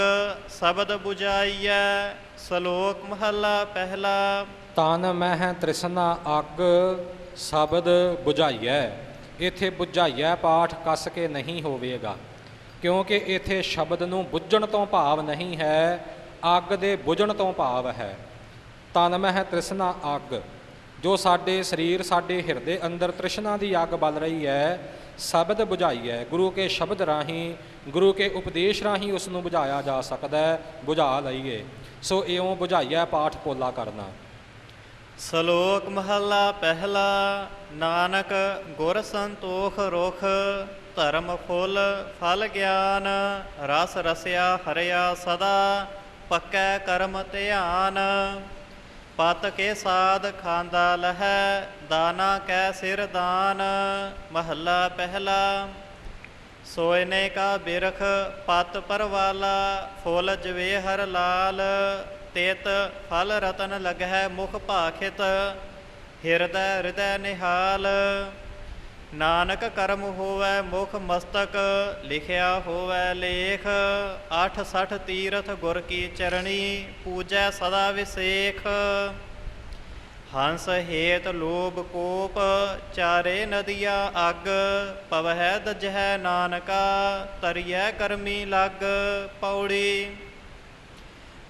ਸ਼ਬਦ 부ਝਾਈਐ। ਸ਼ਲੋਕ ਮਹੱਲਾ ਪਹਿਲਾ। ਤਨ ਮਹਿ ਤ੍ਰਿਸ਼ਨਾ ਅੱਗ, ਸ਼ਬਦ 부ਝਾਈਐ। ਇੱਥੇ 부ਝਾਈਐ ਪਾਠ ਕੱਸ ਕੇ ਨਹੀਂ ਹੋਵੇਗਾ, ਕਿਉਂਕਿ ਇੱਥੇ ਸ਼ਬਦ ਨੂੰ ਬੁੱਝਣ ਤੋਂ ਭਾਵ ਨਹੀਂ ਹੈ, ਅੱਗ ਦੇ ਬੁਝਣ ਤੋਂ ਭਾਵ ਹੈ। ਤਨ ਮਹਿ ਤ੍ਰਿਸ਼ਨਾ ਅੱਗ, ਜੋ ਸਾਡੇ ਸਰੀਰ ਸਾਡੇ ਹਿਰਦੇ ਅੰਦਰ ਤ੍ਰਿਸ਼ਨਾ ਦੀ ਅੱਗ ਬਲ ਰਹੀ ਹੈ, ਸ਼ਬਦ 부ਝਾਈਐ। ਗੁਰੂ ਕੇ ਸ਼ਬਦ ਰਾਹੀਂ, ਗੁਰੂ ਕੇ ਉਪਦੇਸ਼ ਰਾਹੀਂ ਉਸ ਨੂੰ 부ਝਾਇਆ ਜਾ ਸਕਦਾ ਹੈ, 부ਝਾ ਲਈਏ। ਸੋ ਇਉਂ 부ਝਾਈਐ ਪਾਠ ਪੋਲਾ ਕਰਨਾ। ਸ਼ਲੋਕ ਮਹੱਲਾ ਪਹਿਲਾ। ਨਾਨਕ ਗੁਰ ਸੰਤੋਖ ਰੁਖ, ਧਰਮ ਫੁੱਲ ਫਲ ਗਿਆਨ, ਰਸ ਰਸਿਆ ਹਰਿਆ ਸਦਾ, ਪੱਕੈ ਕਰਮ ਧਿਆਨ। ਪਤ ਕੇ ਸਾਧ ਖਾਂਦਾ ਲਹੈ, ਦਾਨਾ ਕੈ ਸਿਰ ਦਾਨ। ਮਹੱਲਾ ਪਹਿਲਾ। ਸੋਇਨੇ ਕਾ ਬਿਰਖ ਪਤ ਪਰਵਾਲਾ, ਫੁੱਲ ਜਵੇ ਹਰ ਲਾਲ, ਤੇਤ ਫਲ ਰਤਨ ਲਗਹਿ ਮੁਖ ਭਾਖਿਤ, ਹਿਰਦੈ ਹਿਰਦੈ ਨਿਹਾਲ। ਨਾਨਕ ਕਰਮ ਹੋਵੈ ਮੁਖ ਮਸਤਕ, ਲਿਖਿਆ ਹੋਵੈ ਲੇਖ, 68 ਤੀਰਥ ਗੁਰ ਕੀ ਚਰਣੀ, ਪੂਜੈ ਸਦਾ ਵਿਸੇਖ। ਹੰਸ ਹੇਤ ਲੋਭ ਕੋਪ, ਚਾਰੇ ਨਦੀਆਂ ਅੱਗ, ਪਵਹਿ ਦਜਹਿ ਨਾਨਕਾ, ਤਰੀਐ ਕਰਮੀ ਲਗ। ਪੌੜੀ।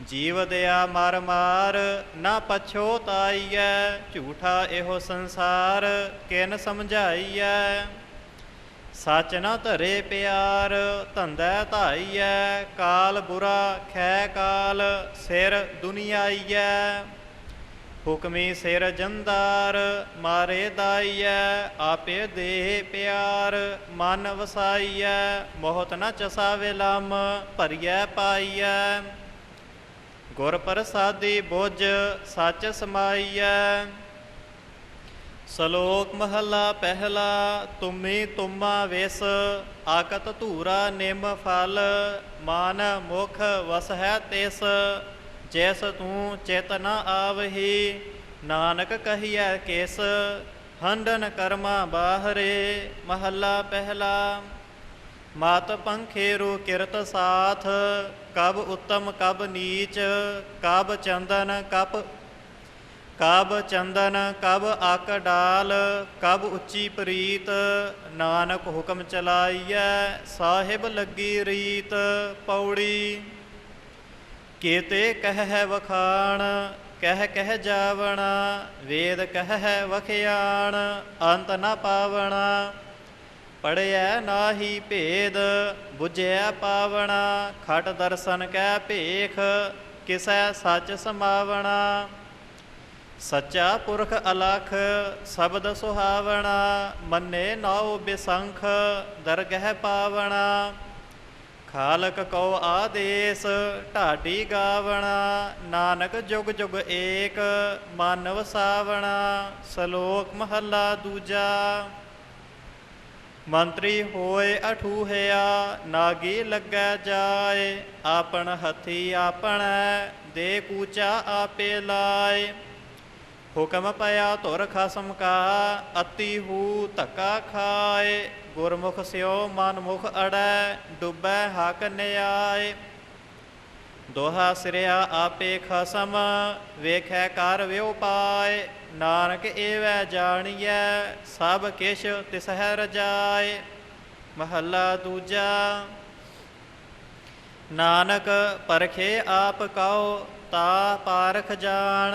ਜੀਵ ਦਿਆ ਮਰ ਮਾਰ, ਨਾ ਪਛੋਤਾਈਐ, ਝੂਠਾ ਇਹੋ ਸੰਸਾਰ, ਕਿਨ ਸਮਝਾਈਐ। ਸੱਚ ਨਾ ਧਰੇ ਪਿਆਰ, ਧੰਦਾ ਧਾਈਐ, ਕਾਲ ਬੁਰਾ ਖੈ ਕਾਲ, ਸਿਰ ਦੁਨੀਆਈਐ। ਹੁਕਮੀ ਸਿਰ ਜੰਦਾਰ, ਮਾਰੇ ਦਾਈਐ, ਆਪੇ ਦੇਹ ਪਿਆਰ, ਮਨ ਵਸਾਈਐ। ਮੋਹਤ ਨਾ ਚਸਾਵੇ ਲਮ, ਭਰੀਐ ਪਾਈਐ। ਗੁਰ ਪ੍ਰਸਾਦੀ ਬੁੱਝ, ਸੱਚ ਸਮਾਈਐ। ਸ਼ਲੋਕ ਮਹੱਲਾ ਪਹਿਲਾ। ਤੁਮੀ ਤੁਮਾ ਵਿਸ, ਆਕਤ ਧੂਰਾ ਨਿਮ ਫਲ, ਮਨ ਮੁਖ ਵਸਹਿ ਤਿਸ, ਜੈਸ ਤੂੰ ਚਿਤ ਨ ਆਵਹੀ। ਨਾਨਕ ਕਹੀਐ ਕਿਸ, ਹੰਡਨ ਕਰਮਾ ਬਾਹਰੇ। ਮਹੱਲਾ ਪਹਿਲਾ। ਮਤ ਪੰਖੇਰੂ ਕਿਰਤ ਸਾਥ, ਕਬ ਉੱਤਮ ਕਬ ਨੀਚ, ਕਬ ਚੰਦਨ ਕਬ ਆਕ ਡਾਲ, ਕਬ ਉੱਚੀ ਪ੍ਰੀਤ। ਨਾਨਕ ਹੁਕਮ ਚਲਾਈਐ, ਸਾਹਿਬ ਲੱਗੀ ਰੀਤ। ਪੌੜੀ। ਕੇਤੇ ਕਹਿ ਵਖਾਣ, ਕਹਿ ਕਹਿ ਜਾਵਣਾ, ਵੇਦ ਕਹਿ ਵਖਿਆਣ, ਅੰਤ ਨ ਪਾਵਣਾ। ਪੜਿਐ ਨਾਹੀ ਭੇਦ, ਬੁਝਿਆ ਪਾਵਣਾ, ਖਟ ਦਰਸ਼ਨ ਕੈ ਭੇਖ, ਕਿਸੈ ਸੱਚ ਸਮਾਵਣਾ। ਸੱਚਾ ਪੁਰਖ ਅਲਖ, ਸ਼ਬਦ ਸੁਹਾਵਣਾ, ਮੰਨੇ ਨਾਉ ਬਿਸੰਖ, ਦਰਗਹਿ ਪਾਵਣਾ। ਖਾਲਕ ਕਉ ਆਦੇਸ, ਢਾਡੀ ਗਾਵਣਾ, ਨਾਨਕ ਜੁਗ ਜੁਗ ਏਕ, ਮਨ ਵਸਾਵਣਾ। ਸ਼ਲੋਕ ਮਹੱਲਾ ਦੂਜਾ। ਮੰਤਰੀ ਹੋਏ ਅਠੂਹਿਆ, ਨਾਗੀ ਲੱਗੈ ਜਾਏ, ਆਪਣ ਹੱਥੀ ਆਪਣੈ, ਦੇ ਕੂਚਾ ਆਪੇ ਲਾਏ। ਹੁਕਮ ਪਿਆ ਧੁਰ ਖਸਮ ਕਾ, ਅਤੀ ਹੂ ਧੱਕਾ ਖਾਏ। ਗੁਰਮੁਖ ਸਿਓ ਮਨ ਮੁਖ ਅੜੈ, ਡੁੱਬੈ ਹਕ ਨਿਆਏ। ਦੋਹਾ ਸਿਰਿਆ ਆਪੇ ਖਸਮ, ਵੇਖੈ ਕਰ ਵਿਉ ਪਾਏ। ਨਾਨਕ ਏਵੈ ਜਾਣੀਐ, ਸਭ ਕਿਛ ਤਿਸਹਿ ਰਜਾਏ। ਮਹੱਲਾ ਦੂਜਾ। ਨਾਨਕ ਪਰਖੇ ਆਪ ਕਉ, ਤਾ ਪਾਰਖ ਜਾਣ,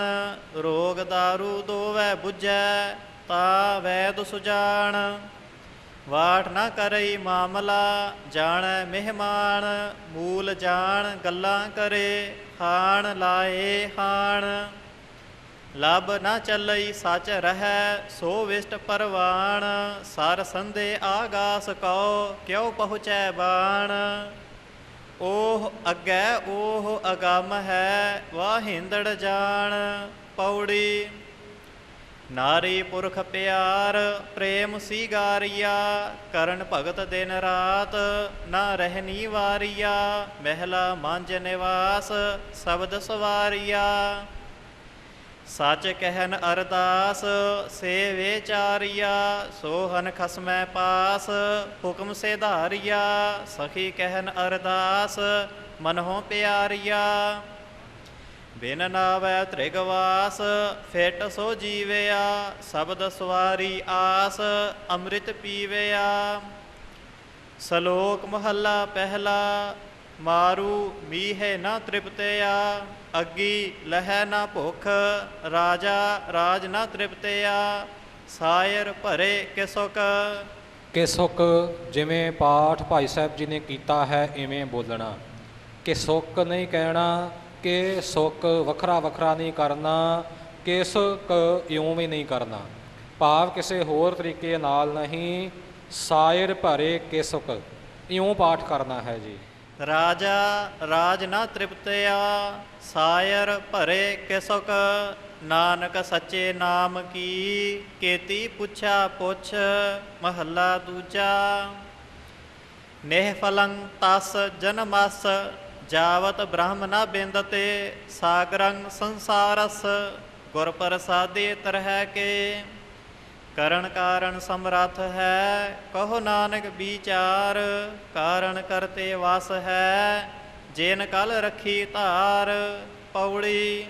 ਰੋਗ ਦਾਰੂ ਦੋਵੈ ਬੁਝੈ, ਤਾ ਵੈਦ ਸੁਜਾਨ। ਵਾਟ ਨਾ ਕਰਈ ਮਾਮਲਾ, ਜਾਣੈ ਮਹਿਮਾਨ, ਮੂਲ ਜਾਣ ਗੱਲਾਂ ਕਰੇ, ਹਾਣ ਲਾਏ ਹਾਣ। ਲਬ ਨਾ ਚੱਲਈ ਸੱਚ ਰਹੈ, ਸੋ ਵਿਸ਼ਟ ਪਰਵਾਣ, ਸਰ ਸੰਦੇ ਆਗਾਸ ਕਉ, ਕਿਉ ਪਹੁੰਚੈ ਬਾਣ। ਓਹ ਅੱਗੈ ਓਹ ਅਗੰਮ ਹੈ, ਵਾਹਿੰਦੜ ਜਾਣ। ਪੌੜੀ। ਨਾਰੀ ਪੁਰਖ ਪਿਆਰ, ਪ੍ਰੇਮ ਸੀਗਾਰੀਆ, ਕਰਨ ਭਗਤ ਦਿਨ ਰਾਤ, ਨਾ ਰਹਿਨੀ ਵਾਰੀਆ। ਮਹਿਲਾ ਮੰਜ ਨਿਵਾਸ, ਸ਼ਬਦ ਸਵਾਰੀਆ। ਸਚ ਕਹਿਨ ਅਰਦਾਸ ਸੇ ਵਿਚਾਰੀਆ, ਸੋਹਨ ਖਸਮੈ ਪਾਸ ਹੁਕਮ ਸੇ ਧਾਰੀਆ। ਸਖੀ ਕਹਿਨ ਅਰਦਾਸ ਮਨਹੁ ਪਿਆਰੀਆ, ਬਿਨ ਨਾਵੈ ਤ੍ਰਿਗਵਾਸ ਫਿਟ ਸੋ ਜੀਵਿਆ। ਸ਼ਬਦ ਸਵਾਰੀ ਆਸ ਅੰਮ੍ਰਿਤ ਪੀਵਿਆ। ਸ਼ਲੋਕ ਮਹੱਲਾ ਪਹਿਲਾ। ਮਾਰੂ ਮੀਹੇ ਨਾ ਤ੍ਰਿਪਤਿਆ, ਅੱਗੀ ਲਹੈ ਨਾ ਭੁਖ। ਰਾਜਾ ਰਾਜ ਨਾ ਤ੍ਰਿਪਤਿਆ, ਸਾਇਰ ਭਰੇ ਕਿਸੁਕ। ਕਿਸੁਕ ਜਿਵੇਂ ਪਾਠ ਭਾਈ ਸਾਹਿਬ ਜੀ ਨੇ ਕੀਤਾ ਹੈ ਇਵੇਂ ਬੋਲਣਾ। ਕਿਸੁਕ ਨਹੀਂ ਕਹਿਣਾ, ਕਿ ਸੁੱਕ ਵੱਖਰਾ ਵੱਖਰਾ ਨਹੀਂ ਕਰਨਾ, ਕਿਸਕ ਇਉਂ ਵੀ ਨਹੀਂ ਕਰਨਾ। ਭਾਵ ਕਿਸੇ ਹੋਰ ਤਰੀਕੇ ਨਾਲ ਨਹੀਂ, ਸਾਇਰ ਭਰੇ ਕਿਸੁਕ ਇਉਂ ਪਾਠ ਕਰਨਾ ਹੈ ਜੀ। ਰਾਜਾ ਰਾਜ ਨਾ ਤ੍ਰਿਪਤਿਆ, ਸਾਇਰ ਭਰੇ ਕਿਸੁਕ। ਨਾਨਕ ਸੱਚੇ ਨਾਮ ਕੀ, ਕੇਤੀ ਪੁੱਛਾ ਪੁੱਛ। ਮਹੱਲਾ ਦੂਜਾ। ਨਿਹਫਲੰ ਤਸ ਜਨਮਸ, ਜਾਵਤ ਬ੍ਰਹਮ ਨ ਬਿੰਦਤੇ। ਸਾਗਰੰ ਸੰਸਾਰਸ, ਗੁਰ ਪ੍ਰਸਾਦੇ ਤਰਹਿ ਕੇ। ਕਰਨ ਕਾਰਨ ਸਮਰੱਥ ਹੈ, ਕਹੋ ਨਾਨਕ ਵਿਚਾਰ। ਕਾਰਨ ਕਰਤੇ ਵਸ ਹੈ, ਜੇਨ ਕਲ ਰੱਖੀ ਧਾਰ। ਪੌੜੀ।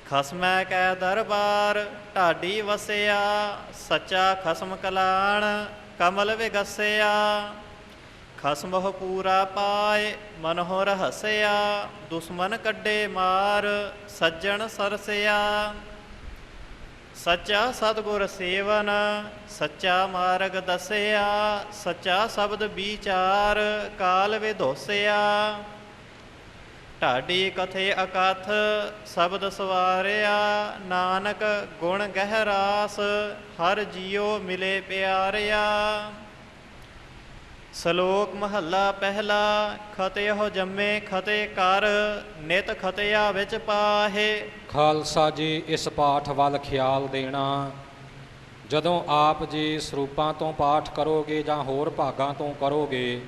ਖਸਮੈ ਕੈ ਦਰਬਾਰ, ਢਾਡੀ ਵਸਿਆ। ਸੱਚਾ ਖਸਮ ਕਲਾਣ, ਕਮਲ ਵਿਗਸਿਆ। ਖਸਮਹੁ ਪੂਰਾ ਪਾਏ, ਮਨਹੁ ਰਹਸਿਆ। ਦੁਸ਼ਮਨ ਕੱਢੇ ਮਾਰ, ਸੱਜਣ ਸਰਸਿਆ। ਸੱਚਾ ਸਤਿਗੁਰ ਸੇਵਨ, ਸੱਚਾ ਮਾਰਗ ਦਸਿਆ। ਸੱਚਾ ਸ਼ਬਦ ਵਿਚਾਰ, ਕਾਲ ਵਿਧੋਸਿਆ। ਢਾਡੀ ਕਥੇ ਅਕਥ, ਸ਼ਬਦ ਸਵਾਰਿਆ। ਨਾਨਕ ਗੁਣ ਗਹਿਰਾਸ, ਹਰ ਜੀਉ ਮਿਲੇ ਪਿਆਰਿਆ। ਸ਼ਲੋਕ ਮਹੱਲਾ ਪਹਿਲਾ। ਖਤਿਓ ਜੰਮੇ ਖਤੇ ਕਰ, ਨਿਤ ਖਤਿਆ ਵਿੱਚ ਪਾਹੇ। ਖਾਲਸਾ ਜੀ ਇਸ ਪਾਠ ਵੱਲ ਖਿਆਲ ਦੇਣਾ। ਜਦੋਂ ਆਪ ਜੀ ਸਰੂਪਾਂ ਤੋਂ ਪਾਠ ਕਰੋਗੇ ਜਾਂ ਹੋਰ ਭਾਗਾਂ ਤੋਂ ਕਰੋਗੇ,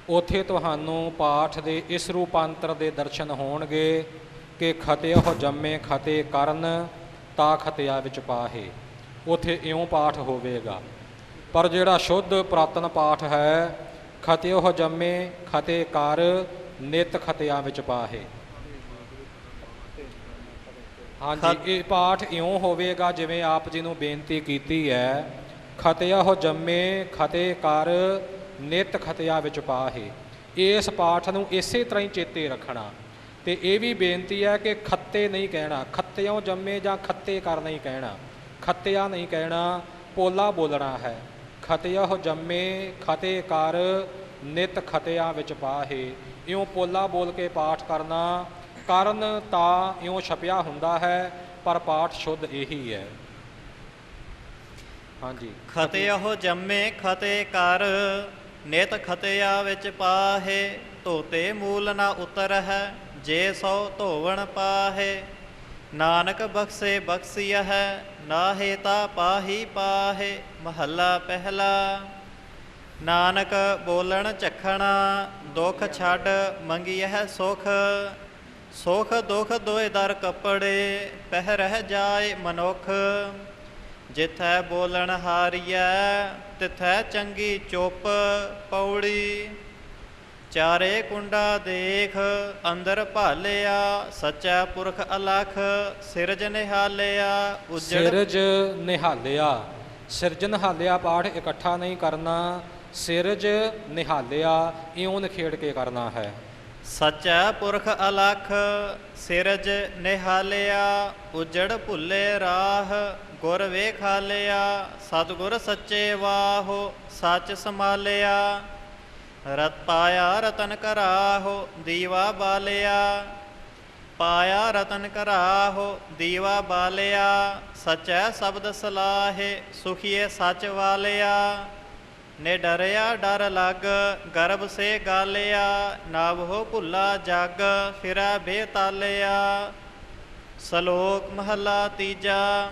ਉੱਥੇ ਤੁਹਾਨੂੰ ਪਾਠ ਦੇ ਇਸ ਰੂਪਾਂਤਰ ਦੇ ਦਰਸ਼ਨ ਹੋਣਗੇ ਕਿ ਖਤਿਓ ਜੰਮੇ ਖਤੇ ਕਰਨ ਤਾ ਖਤਿਆ ਵਿੱਚ ਪਾਹੇ। ਉੱਥੇ ਇਉਂ ਪਾਠ ਹੋਵੇਗਾ। ਪਰ ਜਿਹੜਾ ਸ਼ੁੱਧ ਪੁਰਾਤਨ ਪਾਠ ਹੈ, ਖਤਿਓ ਜੰਮੇ ਖਤੇ ਕਰ ਨਿਤ ਖਤਿਆਂ ਵਿੱਚ ਪਾਹੇ। ਹਾਂਜੀ, ਇਹ ਪਾਠ ਇਉਂ ਹੋਵੇਗਾ ਜਿਵੇਂ ਆਪ ਜੀ ਨੂੰ ਬੇਨਤੀ ਕੀਤੀ ਹੈ, ਖਤਿਓ ਜੰਮੇ ਖਤੇ ਕਰ ਨਿਤ ਖਤਿਆਂ ਵਿੱਚ ਪਾਹੇ। ਇਸ ਪਾਠ ਨੂੰ ਇਸੇ ਤਰ੍ਹਾਂ ਹੀ ਚੇਤੇ ਰੱਖਣਾ। ਤੇ ਇਹ ਵੀ ਬੇਨਤੀ ਹੈ ਕਿ ਖੱਤੇ ਨਹੀਂ ਕਹਿਣਾ, ਖੱਤਿਓ ਜੰਮੇ ਜਾਂ ਖੱਤੇ ਕਰ ਨਹੀਂ ਕਹਿਣਾ, ਖੱਤਿਆ ਨਹੀਂ ਕਹਿਣਾ, ਪੋਲਾ ਬੋਲਣਾ ਹੈ। ਖਤਿਓ ਜੰਮੇ ਖਤੇ ਕਰ ਨਿਤ ਖਤਿਆਂ ਵਿੱਚ ਪਾਹੇ। ਇਉਂ ਪੋਲਾ ਬੋਲ ਕੇ ਪਾਠ ਕਰਨਾ। ਕਰਨ ਤਾਂ ਇਉਂ ਛਪਿਆ ਹੁੰਦਾ ਹੈ, ਪਰ ਪਾਠ ਸ਼ੁੱਧ ਇਹੀ ਹੈ। ਹਾਂਜੀ। ਖਤਿਓ ਜੰਮੇ ਖਤੇ ਕਰ, ਨਿਤ ਖਤਿਆ ਵਿੱਚ ਪਾਹੇ। ਧੋਤੇ ਮੂਲ ਨਾ ਉਤਰ ਹੈ, ਜੇ ਸੋ ਧੋਵਣ ਪਾਹੇ। ਨਾਨਕ ਬਖਸ਼ੇ ਬਖਸ਼ੀਆ ਹੈ, ਨਾਹੇ ਤਾ ਪਾਹੀ ਪਾਹੇ। ਮਹੱਲਾ ਪਹਿਲਾ। ਨਾਨਕ ਬੋਲਣ ਝਖਣਾ, ਦੁੱਖ ਛੱਡ ਮੰਗੀਐ ਸੁਖ। ਸੁਖ ਦੁਖ ਦੋਇ ਦਰ ਕੱਪੜੇ, ਪਹਿ ਰਹਿ ਜਾਏ ਮਨੁੱਖ। ਜਿਥੈ ਬੋਲਣ ਹਾਰੀਐ, ਤਿਥੈ ਚੰਗੀ ਚੁੱਪ। ਪੌੜੀ। ਚਾਰੇ ਕੁੰਡਾ ਦੇਖ, ਅੰਦਰ ਭਾਲਿਆ। ਸੱਚਾ ਪੁਰਖ ਅਲਖ, ਸਿਰਜ ਨਿਹਾਲਿਆ। ਸਿਰਜ ਨਿਹਾਲਿਆ। ਸਿਰਜ ਨਿਹਾਲਿਆ ਪਾਠ ਇਕੱਠਾ ਨਹੀਂ ਕਰਨਾ, ਸਿਰਜ ਨਿਹਾਲਿਆ ਇਉਂ ਨਿਖੇੜ ਕੇ ਕਰਨਾ ਹੈ। ਸੱਚਾ ਪੁਰਖ ਅਲਖ, ਸਿਰਜ ਨਿਹਾਲਿਆ। ਉਜੜ ਭੁੱਲੇ ਰਾਹ, ਗੁਰ ਵੇਖਾਲਿਆ। ਸਤਿਗੁਰ ਸੱਚੇ ਵਾਹੋ, ਸੱਚ ਸੰਭਾਲਿਆ। ਰਤ ਪਾਇਆ ਰਤਨ ਕਰਾਹੋ, ਦੀਵਾ ਬਾਲਿਆ। ਪਾਇਆ ਰਤਨ ਕਰਾਹੋ, ਦੀਵਾ ਬਾਲਿਆ। ਸਚੈ ਸ਼ਬਦ ਸਲਾਹੇ, ਸੁਖੀਏ ਸੱਚ ਵਾਲਿਆ। ਨੇ ਡਰਿਆ ਡਰ ਲੱਗ, ਗਰਭ ਸੇ ਗਾਲਿਆ। ਨਾਵਹੁ ਭੁੱਲਾ ਜਗ, ਫਿਰੈ ਬੇਤਾਲਿਆ। ਸ਼ਲੋਕ ਮਹੱਲਾ ਤੀਜਾ।